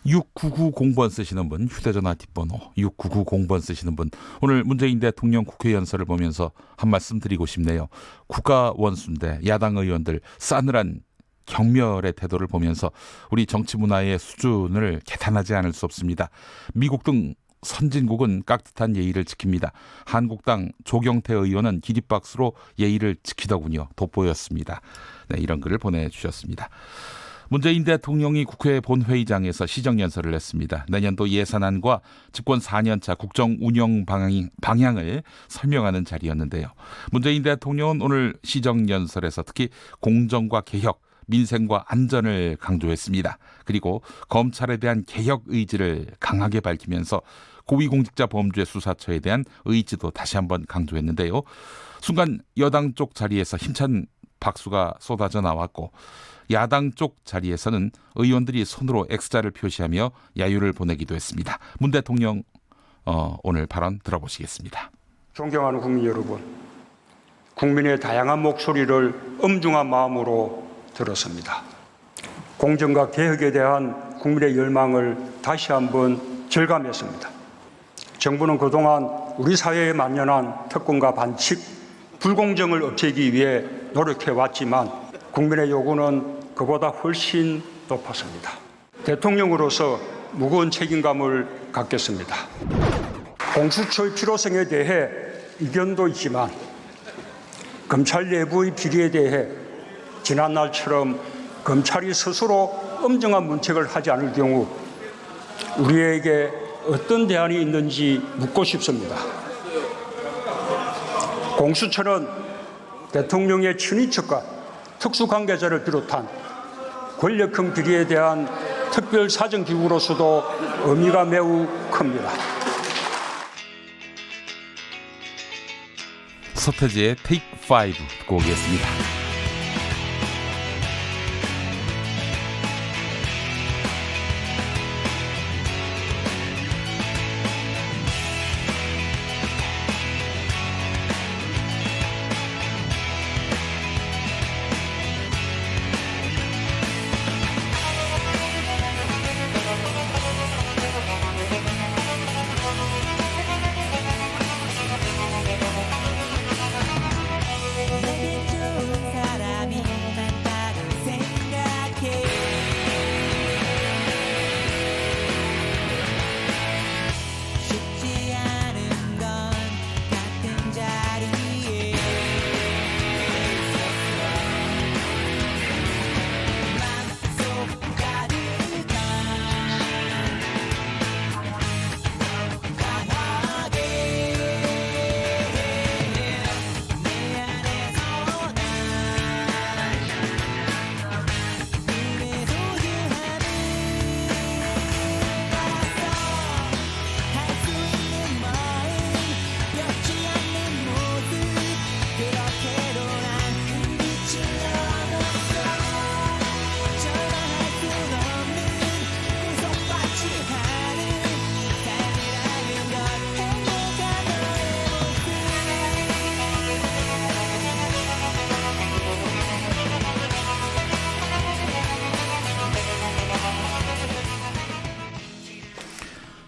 S5: 6990번 쓰시는 분, 휴대전화 뒷번호 6990번 쓰시는 분, 오늘 문재인 대통령 국회 연설을 보면서 한 말씀 드리고 싶네요. 국가 원수인데 야당 의원들 싸늘한 경멸의 태도를 보면서 우리 정치 문화의 수준을 개탄하지 않을 수 없습니다. 미국 등 선진국은 깍듯한 예의를 지킵니다. 한국당 조경태 의원은 기립박수로 예의를 지키더군요. 돋보였습니다. 네, 이런 글을 보내주셨습니다. 문재인 대통령이 국회 본회의장에서 시정연설을 했습니다. 내년도 예산안과 집권 4년차 국정 운영 방향을 설명하는 자리였는데요. 문재인 대통령은 오늘 시정연설에서 특히 공정과 개혁, 민생과 안전을 강조했습니다. 그리고 검찰에 대한 개혁 의지를 강하게 밝히면서 고위공직자 범죄 수사처에 대한 의지도 다시 한번 강조했는데요. 순간 여당 쪽 자리에서 힘찬 박수가 쏟아져 나왔고 야당 쪽 자리에서는 의원들이 손으로 X자를 표시하며 야유를 보내기도 했습니다. 문 대통령 오늘 발언 들어보시겠습니다.
S12: 존경하는 국민 여러분, 국민의 다양한 목소리를 엄중한 마음으로 들었습니다. 공정과 개혁에 대한 국민의 열망을 다시 한번 절감했습니다. 정부는 그동안 우리 사회에 만연한 특권과 반칙, 불공정을 없애기 위해 노력해왔지만 국민의 요구는 그보다 훨씬 높았습니다. 대통령으로서 무거운 책임감을 갖겠습니다. 공수처의 필요성에 대해 이견도 있지만 검찰 내부의 비리에 대해 지난날처럼 검찰이 스스로 엄정한 문책을 하지 않을 경우 우리에게 어떤 대안이 있는지 묻고 싶습니다. 공수처는 대통령의 친인척과 특수관계자를 비롯한 권력형 비리에 대한 특별사정기구로서도 의미가 매우 큽니다.
S5: 서태지의 Take 5 듣고 오겠습니다.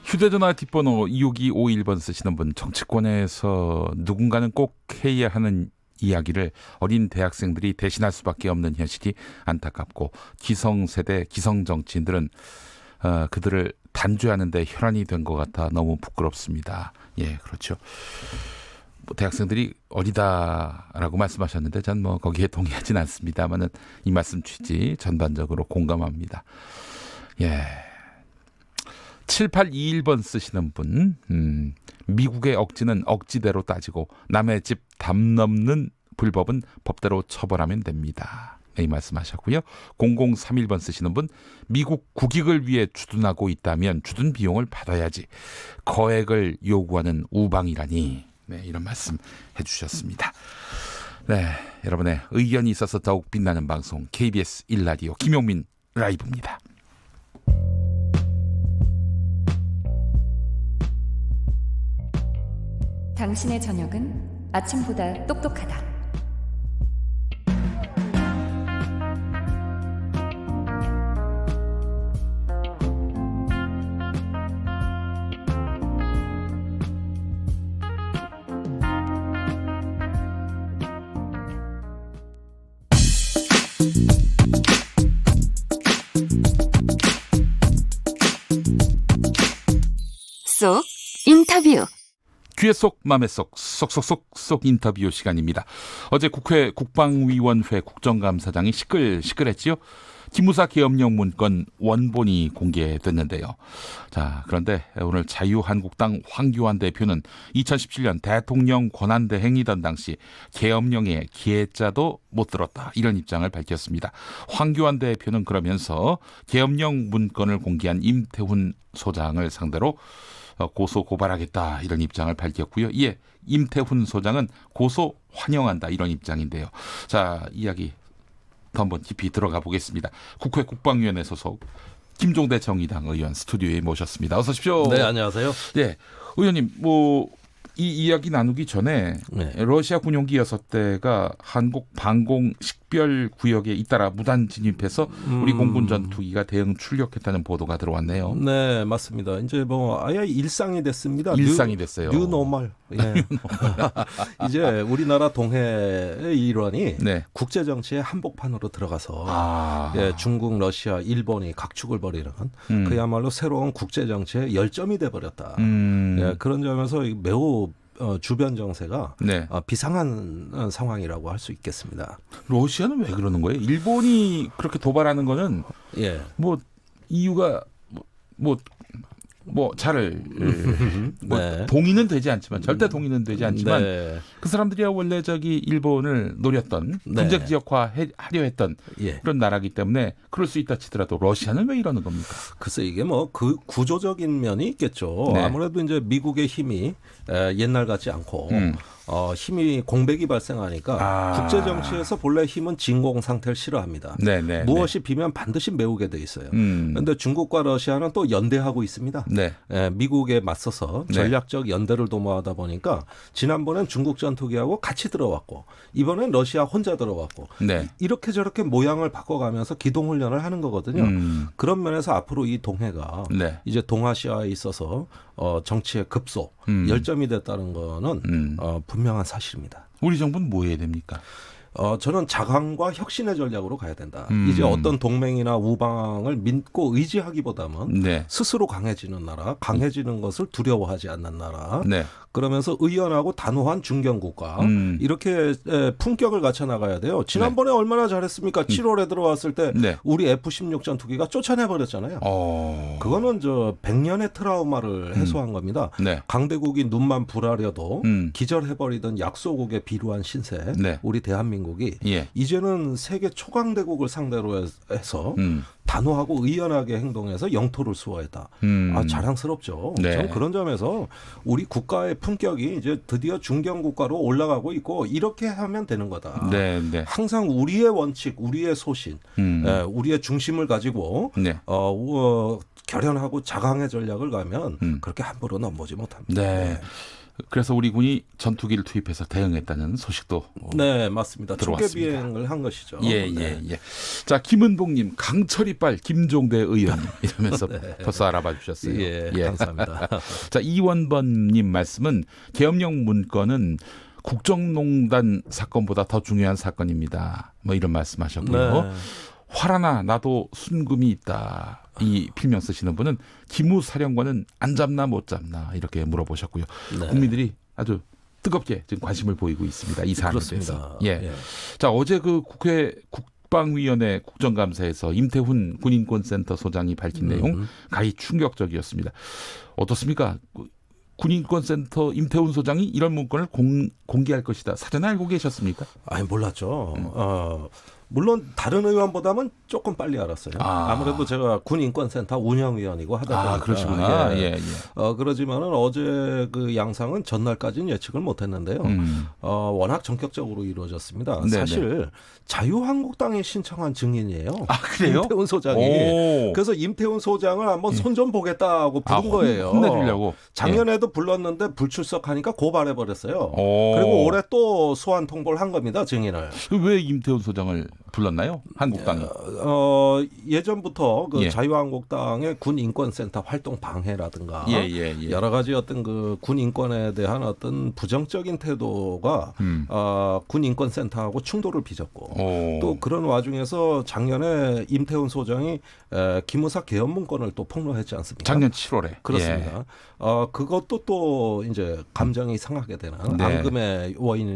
S5: 휴대전화 뒷번호 26251번 쓰시는 분, 정치권에서 누군가는 꼭 해야 하는 이야기를 어린 대학생들이 대신할 수밖에 없는 현실이 안타깝고 기성세대, 기성정치인들은 그들을 단죄하는 데 혈안이 된 것 같아 너무 부끄럽습니다. 예, 그렇죠. 뭐 대학생들이 어리다라고 말씀하셨는데 전 뭐 거기에 동의하진 않습니다만은 이 말씀 취지 전반적으로 공감합니다. 예. 7821번 쓰시는 분, 미국의 억지는 억지대로 따지고 남의 집 담 넘는 불법은 법대로 처벌하면 됩니다. 이 말씀하셨고요. 0031번 쓰시는 분, 미국 국익을 위해 주둔하고 있다면 주둔 비용을 받아야지 거액을 요구하는 우방이라니. 네, 이런 말씀 해주셨습니다. 네, 여러분의 의견이 있어서 더욱 빛나는 방송 KBS 1라디오 김용민 라이브입니다.
S14: 당신의 저녁은 아침보다 똑똑하다.
S15: 쏙 인터뷰.
S5: 귀에 쏙 맘에 쏙 쏙쏙쏙 인터뷰 시간입니다. 어제 국회 국방위원회 국정감사장이 시끌시끌했지요. 기무사 계엄령 문건 원본이 공개됐는데요. 자, 그런데 오늘 자유한국당 황교안 대표는 2017년 대통령 권한대행이던 당시 계엄령의 기해자도 못 들었다, 이런 입장을 밝혔습니다. 황교안 대표는 그러면서 계엄령 문건을 공개한 임태훈 소장을 상대로 고소 고발하겠다, 이런 입장을 밝혔고요. 이에 임태훈 소장은 고소 환영한다, 이런 입장인데요. 자, 이야기 더 한번 깊이 들어가 보겠습니다. 국회 국방위원회 소속 김종대 정의당 의원 스튜디오에 모셨습니다. 어서 오십시오.
S16: 네, 안녕하세요.
S5: 네, 의원님, 이 이야기 나누기 전에 러시아 군용기 6대가 한국 방공 식별 구역에 잇따라 무단 진입해서 우리 공군 전투기가 대응 출격했다는 보도가 들어왔네요.
S16: 네, 맞습니다. 이제 아예 일상이 됐습니다.
S5: 일상이 됐어요.
S16: 뉴 노멀. 예. 이제 우리나라 동해의 일원이 국제 정치의 한복판으로 들어가서 중국, 러시아, 일본이 각축을 벌이는 그야말로 새로운 국제 정치의 열점이 돼 버렸다. 예, 그런 점에서 매우 주변 정세가 비상한 상황이라고 할 수 있겠습니다.
S5: 러시아는 왜 그러는 거예요? 일본이 그렇게 도발하는 거는 이유가 잘 동의는 되지 않지만, 절대 동의는 되지 않지만 그 사람들이야 원래 일본을 노렸던, 분쟁 지역화 하려 했던 그런 나라이기 때문에 그럴 수 있다 치더라도 러시아는 왜 이러는 겁니까?
S16: 글쎄, 이게 그 구조적인 면이 있겠죠. 아무래도 이제 미국의 힘이 옛날 같지 않고 힘이 공백이 발생하니까 국제 정치에서 본래 힘은 진공 상태를 싫어합니다. 무엇이 비면 반드시 메우게 돼 있어요. 그런데 중국과 러시아는 또 연대하고 있습니다. 미국에 맞서서 전략적 연대를 도모하다 보니까 지난번엔 중국 전투기하고 같이 들어왔고 이번엔 러시아 혼자 들어왔고 이렇게 저렇게 모양을 바꿔가면서 기동훈련을 하는 거거든요. 그런 면에서 앞으로 이 동해가 이제 동아시아에 있어서 정치의 급소, 열점이 됐다는 거는 분명한 사실입니다.
S5: 우리 정부는 뭐 해야 됩니까?
S16: 저는 자강과 혁신의 전략으로 가야 된다. 이제 어떤 동맹이나 우방을 믿고 의지하기보다는 스스로 강해지는 나라, 강해지는 것을 두려워하지 않는 나라, 그러면서 의연하고 단호한 중견국가, 이렇게 품격을 갖춰 나가야 돼요. 지난번에 얼마나 잘했습니까? 7월에 들어왔을 때 우리 F-16 전투기가 쫓아내버렸잖아요. 그거는 100년의 트라우마를 해소한 겁니다. 강대국이 눈만 불하려도 기절해버리던 약소국에 비루한 신세, 우리 대한민국이 이제는 세계 초강대국을 상대로 해서 단호하고 의연하게 행동해서 영토를 수호했다. 자랑스럽죠. 저는 그런 점에서 우리 국가의 품격이 이제 드디어 중견 국가로 올라가고 있고, 이렇게 하면 되는 거다. 항상 우리의 원칙, 우리의 소신, 우리의 중심을 가지고 결연하고 자강의 전략을 가면 그렇게 함부로 넘보지 못합니다.
S5: 그래서 우리 군이 전투기를 투입해서 대응했다는 소식도
S16: 맞습니다.
S5: 들어왔습니다.
S16: 초계 비행을 한 것이죠.
S5: 자, 김은봉님, 강철이빨 김종대 의원 이러면서 벌써 알아봐 주셨어요.
S16: 감사합니다.
S5: 자, 이원번님 말씀은 계엄령 문건은 국정농단 사건보다 더 중요한 사건입니다. 이런 말씀하셨고요. 화라나 나도 순금이 있다. 이 필명 쓰시는 분은 기무사령관은 안 잡나 못 잡나 이렇게 물어보셨고요. 국민들이 아주 뜨겁게 지금 관심을 보이고 있습니다. 이 사안에 대해서. 자, 어제 그 국회 국방위원회 국정감사에서 임태훈 군인권센터 소장이 밝힌 내용 가히 충격적이었습니다. 어떻습니까? 군인권센터 임태훈 소장이 이런 문건을 공개할 것이다. 사전에 알고 계셨습니까?
S16: 몰랐죠. 물론 다른 의원보다는 조금 빨리 알았어요. 아무래도 제가 군인권센터 운영위원이고 하다 보니까.
S5: 그러시구나.
S16: 그러지만은 어제 그 양상은 전날까지는 예측을 못했는데요. 워낙 전격적으로 이루어졌습니다. 사실 자유한국당이 신청한 증인이에요.
S5: 그래요?
S16: 임태훈 소장이. 그래서 임태훈 소장을 한번 손 좀 보겠다고 부른 거예요.
S5: 혼내주려고.
S16: 작년에도 불렀는데 불출석하니까 고발해버렸어요. 그리고 올해 또 소환 통보를 한 겁니다. 증인을.
S5: 왜 임태훈 소장을 불렀나요? 한국당이.
S16: 예전부터 그 자유한국당의 군인권센터 활동 방해라든가 여러 가지 어떤 그 군인권에 대한 어떤 부정적인 태도가 군인권센터하고 충돌을 빚었고 또 그런 와중에서 작년에 임태훈 소장이 기무사 계엄 문건을 또 폭로했지 않습니까?
S5: 작년 7월에.
S16: 그렇습니다. 그것도 또 이제 감정이 상하게 되는 앙금의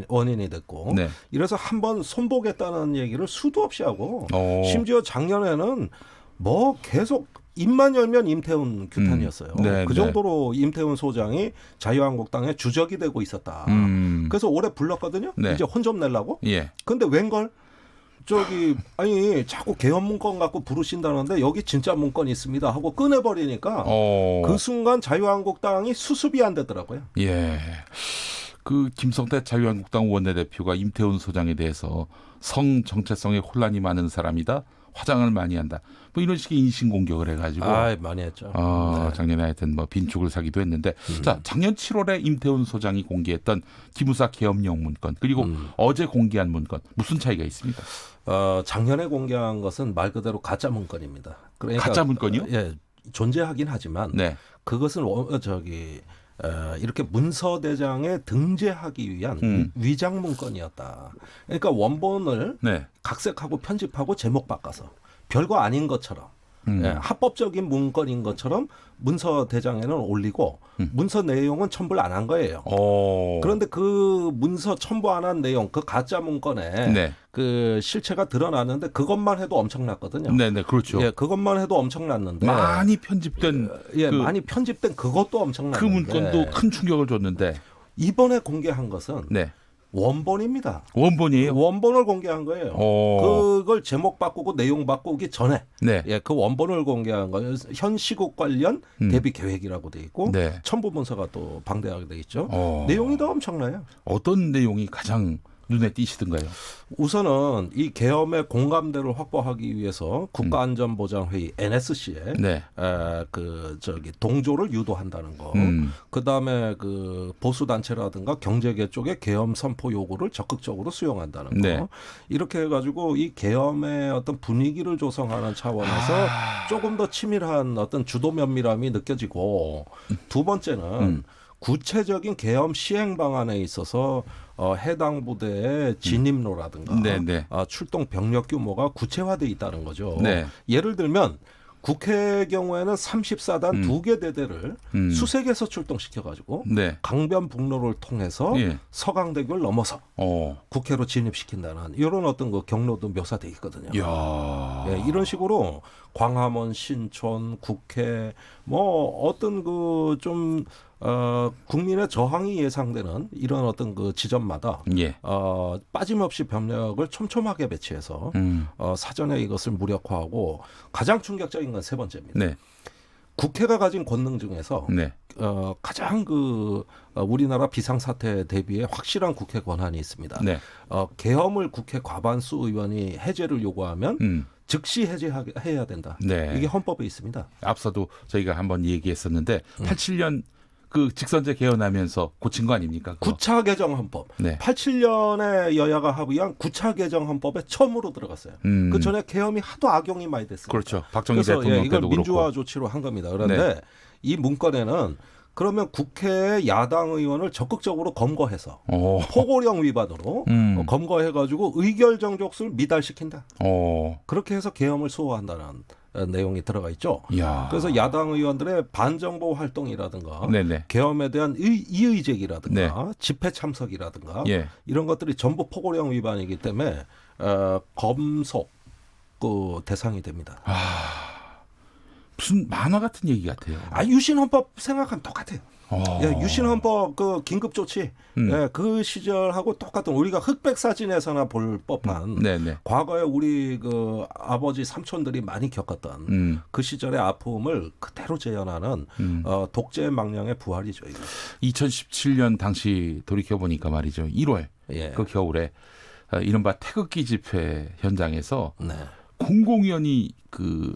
S16: 원인이 됐고 이래서 한번 손보겠다는 얘기를 수도 없이 하고 심지어 작년에는 뭐 계속 입만 열면 임태훈 규탄이었어요.
S5: 네,
S16: 그 정도로 임태훈 소장이 자유한국당의 주적이 되고 있었다. 그래서 올해 불렀거든요.
S5: 네.
S16: 이제 혼 좀 내려고.
S5: 예.
S16: 근데 웬걸? 아니 자꾸 개헌 문건 갖고 부르신다는데 여기 진짜 문건이 있습니다 하고 꺼내버리니까 그 순간 자유한국당이 수습이 안 되더라고요.
S5: 예. 그 김성태 자유한국당 원내대표가 임태훈 소장에 대해서 성 정체성에 혼란이 많은 사람이다. 화장을 많이 한다. 뭐 이런 식의 인신공격을 해가지고.
S16: 많이 했죠.
S5: 네. 작년에 하여튼 뭐 빈축을 사기도 했는데. 자, 작년 7월에 임태훈 소장이 공개했던 기무사 계엄령 문건 그리고 어제 공개한 문건 무슨 차이가 있습니까?
S16: 작년에 공개한 것은 말 그대로 가짜 문건입니다. 그러니까,
S5: 가짜 문건이요?
S16: 예, 존재하긴 하지만 그것은 이렇게 문서대장에 등재하기 위한 위장 문건이었다. 그러니까 원본을 각색하고 편집하고 제목 바꿔서 별거 아닌 것처럼 합법적인 문건인 것처럼 문서대장에는 올리고 문서 내용은 첨부를 안 한 거예요. 그런데 그 문서 첨부 안 한 내용, 그 가짜 문건에 그 실체가 드러났는데 그것만 해도 엄청났거든요.
S5: 네네, 그렇죠.
S16: 예, 그것만 해도 엄청났는데
S5: 많이 편집된
S16: 많이 편집된 그것도 엄청났는데
S5: 그 문건도 큰 충격을 줬는데
S16: 이번에 공개한 것은 원본입니다.
S5: 원본이에요?
S16: 원본을 공개한 거예요. 그걸 제목 바꾸고 내용 바꾸기 전에 그 원본을 공개한 거예요. 현 시국 관련 대비 계획이라고 돼 있고 첨부 문서가 또 방대하게 돼 있죠. 내용이 더 엄청나요.
S5: 어떤 내용이 가장 눈에 띄시던가요?
S16: 우선은 이 계엄의 공감대를 확보하기 위해서 국가안전보장회의 NSC에 동조를 유도한다는 거. 그다음에 그 보수 단체라든가 경제계 쪽의 계엄 선포 요구를 적극적으로 수용한다는 거. 이렇게 해가지고 이 계엄의 어떤 분위기를 조성하는 차원에서 조금 더 치밀한 어떤 주도 면밀함이 느껴지고 두 번째는 구체적인 계엄 시행 방안에 있어서 해당 부대의 진입로라든가 출동 병력 규모가 구체화되어 있다는 거죠. 예를 들면 국회의 경우에는 34단 2개 대대를 수색에서 출동시켜가지고 강변북로를 통해서 서강대교를 넘어서 국회로 진입시킨다는 이런 어떤 그 경로도 묘사되어 있거든요. 이런 식으로 광화문, 신촌, 국회 뭐 어떤 그 좀 국민의 저항이 예상되는 이런 어떤 그 지점마다 빠짐없이 병력을 촘촘하게 배치해서 사전에 이것을 무력화하고 가장 충격적인 건 세 번째입니다. 국회가 가진 권능 중에서 가장 우리나라 비상사태 대비에 확실한 국회 권한이 있습니다. 계엄을 국회 과반수 의원이 해제를 요구하면 즉시 해제해야 된다. 이게 헌법에 있습니다.
S5: 앞서도 저희가 한번 얘기했었는데 87년 그 직선제 개헌하면서 고친 거 아닙니까? 그거?
S16: 9차 개정 헌법. 87년에 여야가 합의한 9차 개정 헌법에 처음으로 들어갔어요. 그 전에 계엄이 하도 악용이 많이 됐습니다.
S5: 그렇죠. 박정희
S16: 그래서
S5: 대통령 때도
S16: 이걸 민주화
S5: 그렇고.
S16: 조치로 한 겁니다. 그런데 이 문건에는 그러면 국회 야당 의원을 적극적으로 검거해서 포고령 위반으로 검거해가지고 의결정족수를 미달시킨다. 그렇게 해서 계엄을 수호한다는 내용이 들어가 있죠. 그래서 야당 의원들의 반정보 활동이라든가 계엄에 대한 이의 제기라든가 집회 참석이라든가 이런 것들이 전부 포고령 위반이기 때문에 검속 그 대상이 됩니다.
S5: 무슨 만화 같은 얘기 같아요.
S16: 유신헌법 생각하면 똑같아요. 유신헌법 그 긴급조치 그 시절하고 똑같은 우리가 흑백 사진에서나 볼 법한 과거에 우리 그 아버지 삼촌들이 많이 겪었던 그 시절의 아픔을 그대로 재현하는 독재 망령의 부활이죠. 이거.
S5: 2017년 당시 돌이켜 보니까 말이죠. 1월 그 겨울에 이른바 태극기 집회 현장에서 공공연히 그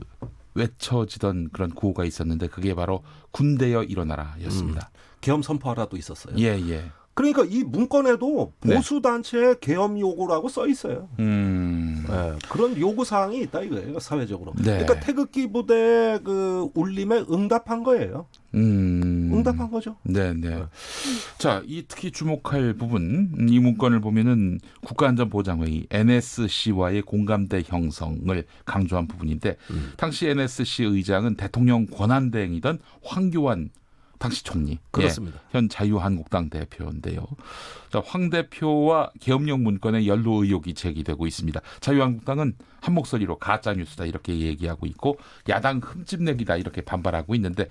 S5: 외쳐지던 그런 구호가 있었는데 그게 바로 군대여 일어나라였습니다.
S16: 계엄 선포하라도 있었어요. 그러니까 이 문건에도 보수 단체의 계엄 요구라고 써 있어요. 그런 요구 사항이 있다 이거예요, 사회적으로. 그러니까 태극기 부대 그 울림에 응답한 거예요. 응답한 거죠.
S5: 자, 이 특히 주목할 부분, 이 문건을 보면은 국가안전보장회의 NSC와의 공감대 형성을 강조한 부분인데, 당시 NSC 의장은 대통령 권한대행이던 황교안 당시 총리.
S16: 그렇습니다.
S5: 예, 현 자유한국당 대표인데요. 자, 황 대표와 계엄령 문건의 연루 의혹이 제기되고 있습니다. 자유한국당은 한 목소리로 가짜 뉴스다 이렇게 얘기하고 있고 야당 흠집내기다 이렇게 반발하고 있는데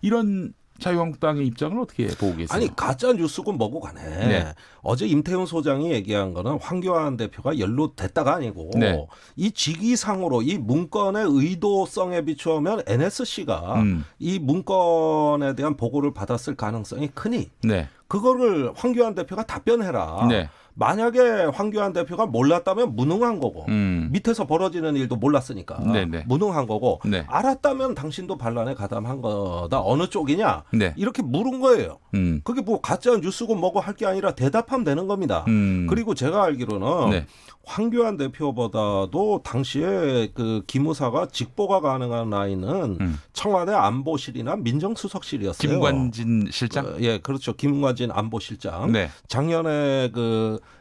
S5: 이런 자유한국당의 입장을 어떻게 보고 계세요?
S16: 아니 가짜 뉴스고 뭐고 간에
S5: 네.
S16: 어제 임태훈 소장이 얘기한 거는 황교안 대표가 연루됐다가 아니고
S5: 네.
S16: 이 직위상으로 이 문건의 의도성에 비추면 NSC가 이 문건에 대한 보고를 받았을 가능성이 크니
S5: 네.
S16: 그거를 황교안 대표가 답변해라.
S5: 네.
S16: 만약에 황교안 대표가 몰랐다면 무능한 거고 밑에서 벌어지는 일도 몰랐으니까
S5: 네네.
S16: 무능한 거고
S5: 네.
S16: 알았다면 당신도 반란에 가담한 거다. 어느 쪽이냐
S5: 네.
S16: 이렇게 물은 거예요. 그게 뭐 가짜 뉴스고 뭐고 할 게 아니라 대답하면 되는 겁니다. 그리고 제가 알기로는
S5: 네.
S16: 황교안 대표보다도 당시에 그 기무사가 직보가 가능한 라인은 청와대 안보실이나 민정수석실이었어요.
S5: 김관진 실장?
S16: 예, 그렇죠. 김관진 안보실장.
S5: 네.
S16: 작년에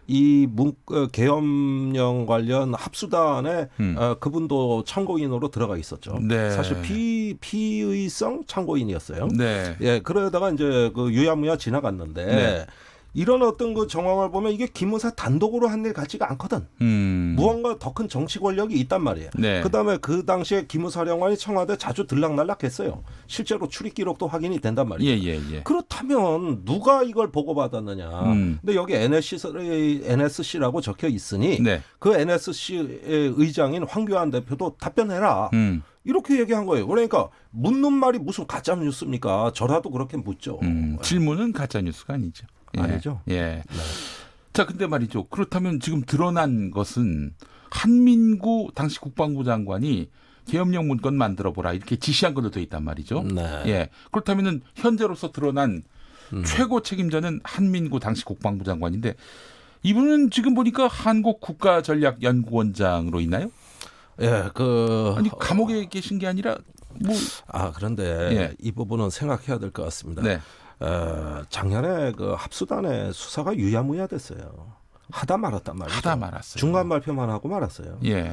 S16: 이 계엄령 관련 합수단에 그분도 참고인으로 들어가 있었죠.
S5: 네.
S16: 사실 피의성 참고인이었어요.
S5: 네.
S16: 예, 그러다가 이제 그 유야무야 지나갔는데
S5: 네.
S16: 이런 어떤 그 정황을 보면 이게 기무사 단독으로 한 일 같지가 않거든. 무언가 더 큰 정치 권력이 있단 말이에요.
S5: 네.
S16: 그다음에 그 당시에 기무사령관이 청와대 자주 들락날락했어요. 실제로 출입 기록도 확인이 된단 말이에요.
S5: 예.
S16: 그렇다면 누가 이걸 보고받았느냐. 근데 여기 NSC라고 적혀 있으니
S5: 네.
S16: 그 NSC의 의장인 황교안 대표도 답변해라. 이렇게 얘기한 거예요. 그러니까 묻는 말이 무슨 가짜 뉴스입니까? 저라도 그렇게 묻죠.
S5: 질문은 가짜 뉴스가 아니죠. 예.
S16: 아니죠.
S5: 예.
S16: 네.
S5: 자, 근데 말이죠. 그렇다면 지금 드러난 것은 한민구 당시 국방부 장관이 계엄령 문건 만들어 보라 이렇게 지시한 걸로 돼 있단 말이죠.
S16: 네.
S5: 예. 그렇다면은 현재로서 드러난 최고 책임자는 한민구 당시 국방부 장관인데 이분은 지금 보니까 한국국가전략연구원장으로 있나요?
S16: 예,
S5: 아니 감옥에 계신 게 아니라
S16: 그런데
S5: 예.
S16: 이 부분은 생각해야 될 것 같습니다.
S5: 네.
S16: 작년에 그 합수단의 수사가 유야무야 됐어요. 하다 말았단 말이죠.
S5: 하다 말았어요.
S16: 중간 발표만 하고 말았어요.
S5: 예.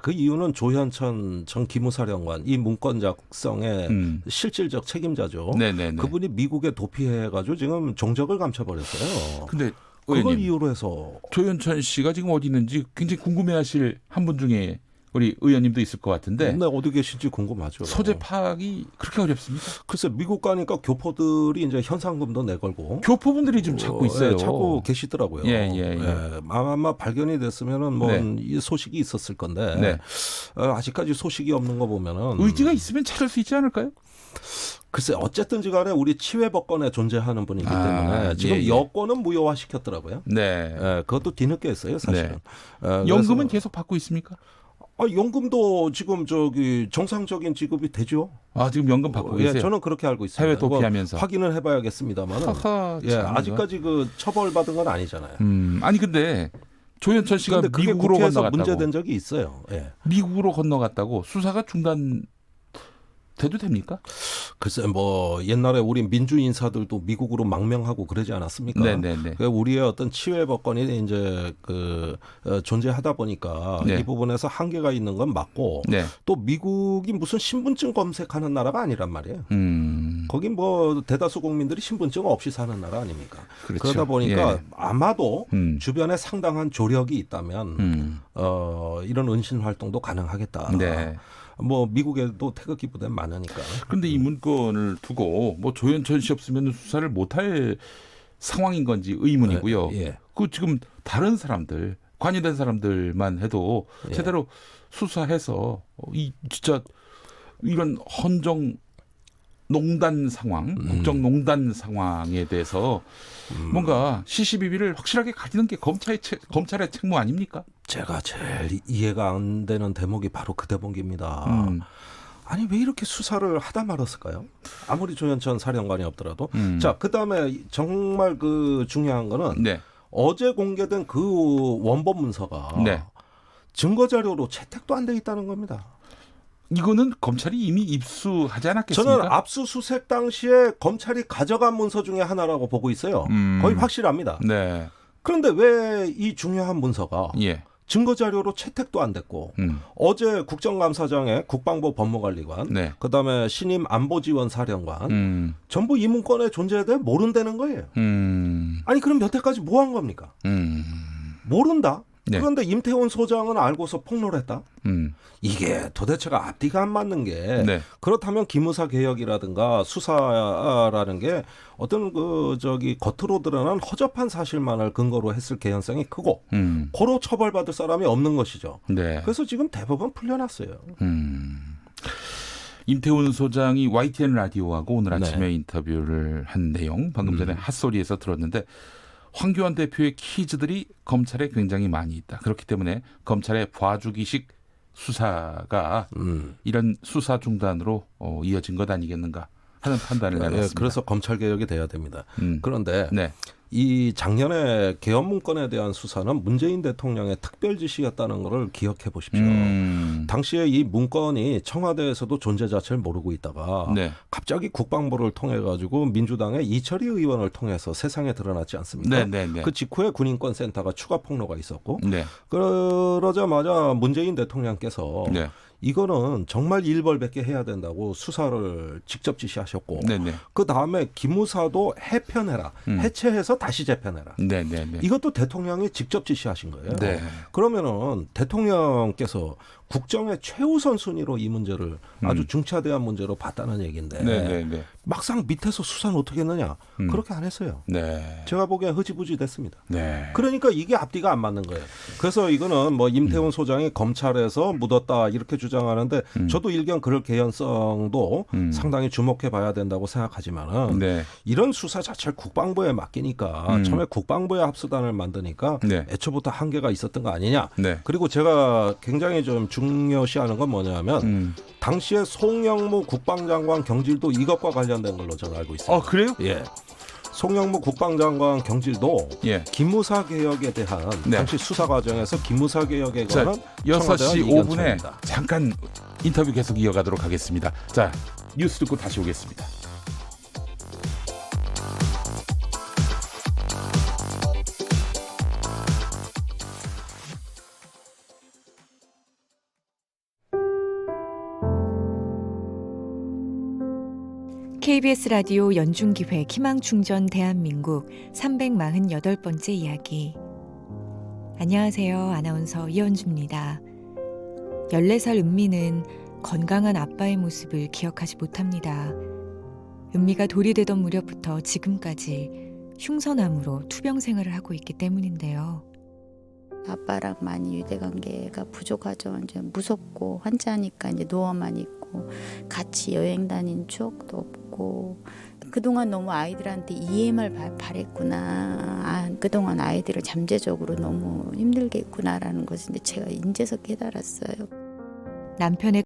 S16: 그 이유는 조현천 전 기무사령관 이 문건 작성의 실질적 책임자죠.
S5: 네네네.
S16: 그분이 미국에 도피해가지고 지금 종적을 감춰버렸어요.
S5: 근데
S16: 그걸
S5: 의원님,
S16: 이유로 해서
S5: 조현천 씨가 지금 어디 있는지 굉장히 궁금해하실 한 분 중에 우리 의원님도 있을 것 같은데.
S16: 네, 어디 계신지 궁금하죠.
S5: 소재 파악이 그렇게 어렵습니까?
S16: 글쎄 미국 가니까 교포들이 이제 현상금도 내걸고
S5: 교포분들이 좀 찾고 있어요.
S16: 예, 찾고 계시더라고요.
S5: 예.
S16: 아마 발견이 됐으면은 뭐
S5: 네.
S16: 이 소식이 있었을 건데
S5: 네.
S16: 아직까지 소식이 없는 거 보면은
S5: 의지가 있으면 찾을 수 있지 않을까요?
S16: 글쎄 어쨌든지 간에 우리 치외법권에 존재하는 분이기 때문에 지금 여권은 무효화시켰더라고요.
S5: 네.
S16: 그것도 뒤늦게 했어요, 사실은.
S5: 연금은 계속 받고 있습니까?
S16: 연금도 지금 정상적인 지급이 되죠.
S5: 지금 연금 받고 계세요?
S16: 저는 그렇게 알고 있습니다.
S5: 해외 도피하면서.
S16: 확인을 해봐야겠습니다만. 아직까지 처벌받은 건 아니잖아요.
S5: 아니 근데 조현천 씨가
S16: 그게
S5: 미국으로
S16: 국회에서
S5: 건너갔다고.
S16: 문제된 적이 있어요. 예.
S5: 미국으로 건너갔다고 수사가 돼도 됩니까?
S16: 글쎄 뭐 옛날에 우리 민주 인사들도 미국으로 망명하고 그러지 않았습니까?
S5: 네네네.
S16: 우리의 어떤 치외법권이 이제 존재하다 보니까
S5: 네.
S16: 이 부분에서 한계가 있는 건 맞고
S5: 네.
S16: 또 미국이 무슨 신분증 검색하는 나라가 아니란 말이에요. 거긴 뭐 대다수 국민들이 신분증 없이 사는 나라 아닙니까?
S5: 그렇죠.
S16: 그러다 보니까
S5: 예.
S16: 아마도 주변에 상당한 조력이 있다면 이런 은신 활동도 가능하겠다.
S5: 네.
S16: 뭐 미국에도 태극기 부대 많으니까.
S5: 그런데 이 문건을 두고 뭐 조현천 씨 없으면 수사를 못할 상황인 건지 의문이고요.
S16: 예.
S5: 그 지금 다른 사람들 관여된 사람들만 해도 제대로 수사해서 이 진짜 이런 헌정 농단 상황, 국정농단 상황에 대해서 뭔가 시시비비를 확실하게 가리는 게 검찰의 책무 아닙니까?
S16: 제가 제일 이해가 안 되는 대목이 바로 그 대목입니다. 아니 왜 이렇게 수사를 하다 말았을까요? 아무리 조현천 사령관이 없더라도. 자, 그다음에 정말 중요한 거는 어제 공개된 그 원본 문서가 증거 자료로 채택도 안 돼 있다는 겁니다.
S5: 이거는 검찰이 이미 입수하지 않았겠습니까?
S16: 저는 압수수색 당시에 검찰이 가져간 문서 중에 하나라고 보고 있어요. 거의 확실합니다.
S5: 네.
S16: 그런데 왜 이 중요한 문서가 증거자료로 채택도 안 됐고 어제 국정감사장에 국방부 법무관리관 그다음에 신임 안보지원사령관 전부 이 문건의 존재에 대해 모른다는 거예요. 아니 그럼 여태까지 뭐 한 겁니까? 모른다. 그런데 임태훈 소장은 알고서 폭로를 했다. 이게 도대체가 앞뒤가 안 맞는 게 그렇다면 기무사 개혁이라든가 수사라는 게 어떤 겉으로 드러난 허접한 사실만을 근거로 했을 개연성이 크고 고로 처벌받을 사람이 없는 것이죠. 그래서 지금 대법원 풀려났어요.
S5: 임태훈 소장이 YTN 라디오하고 오늘 아침에 인터뷰를 한 내용 방금 전에 핫소리에서 들었는데 황교안 대표의 키즈들이 검찰에 굉장히 많이 있다. 그렇기 때문에 검찰의 봐주기식 수사가 이런 수사 중단으로 이어진 것 아니겠는가 하는 판단을 내놨습니다.
S16: 그래서 검찰 개혁이 돼야 됩니다. 그런데 이 작년에 개헌 문건에 대한 수사는 문재인 대통령의 특별 지시였다는 것을 기억해 보십시오. 당시에 이 문건이 청와대에서도 존재 자체를 모르고 있다가 갑자기 국방부를 통해 가지고 민주당의 이철희 의원을 통해서 세상에 드러났지 않습니까? 그 직후에 군인권센터가 추가 폭로가 있었고 그러자마자 문재인 대통령께서 이거는 정말 일벌백계 해야 된다고 수사를 직접 지시하셨고 그 다음에 기무사도 해편해라. 해체해서 다시 재편해라. 이것도 대통령이 직접 지시하신 거예요. 그러면은 대통령께서 국정의 최우선 순위로 이 문제를 아주 중차대한 문제로 봤다는 얘기인데 막상 밑에서 수사는 어떻게 했느냐. 그렇게 안 했어요. 제가 보기엔 흐지부지 됐습니다. 그러니까 이게 앞뒤가 안 맞는 거예요. 그래서 이거는 뭐 임태훈 소장이 검찰에서 묻었다 이렇게 주장하는데 저도 일견 그럴 개연성도 상당히 주목해 봐야 된다고 생각하지만은 이런 수사 자체를 국방부에 맡기니까 처음에 국방부에 합수단을 만드니까 애초부터 한계가 있었던 거 아니냐. 그리고 제가 굉장히 좀 중요시하는 건 뭐냐면 당시에 송영무 국방장관 경질도 이것과 관련된 걸로 저는 알고 있습니다.
S5: 그래요?
S16: 예. 송영무 국방장관 경질도 기무사 개혁에 대한 당시 수사 과정에서 기무사 개혁에 관한
S5: 6시 5분에 잠깐 인터뷰 계속 이어가도록 하겠습니다. 자, 뉴스 듣고 다시 오겠습니다.
S17: KBS 라디오 연중기획 희망충전 대한민국 348번째 이야기. 안녕하세요. 아나운서 이현주입니다. 14살 은미는 건강한 아빠의 모습을 기억하지 못합니다. 은미가 돌이 되던 무렵부터 지금까지 흉선암으로 투병 생활을 하고 있기 때문인데요.
S18: 아빠랑 많이 유대관계가 부족하죠. 이제 무섭고 환자니까 이제 누워만 있고 같이 여행 다닌 추억도 없고 그동안 너무 아이들한테 이해를 바랬구나. 그동안 아이들을 잠재적으로 너무 힘들게 했구나라는 것을 제가 인제서 깨달았어요.
S17: 남편의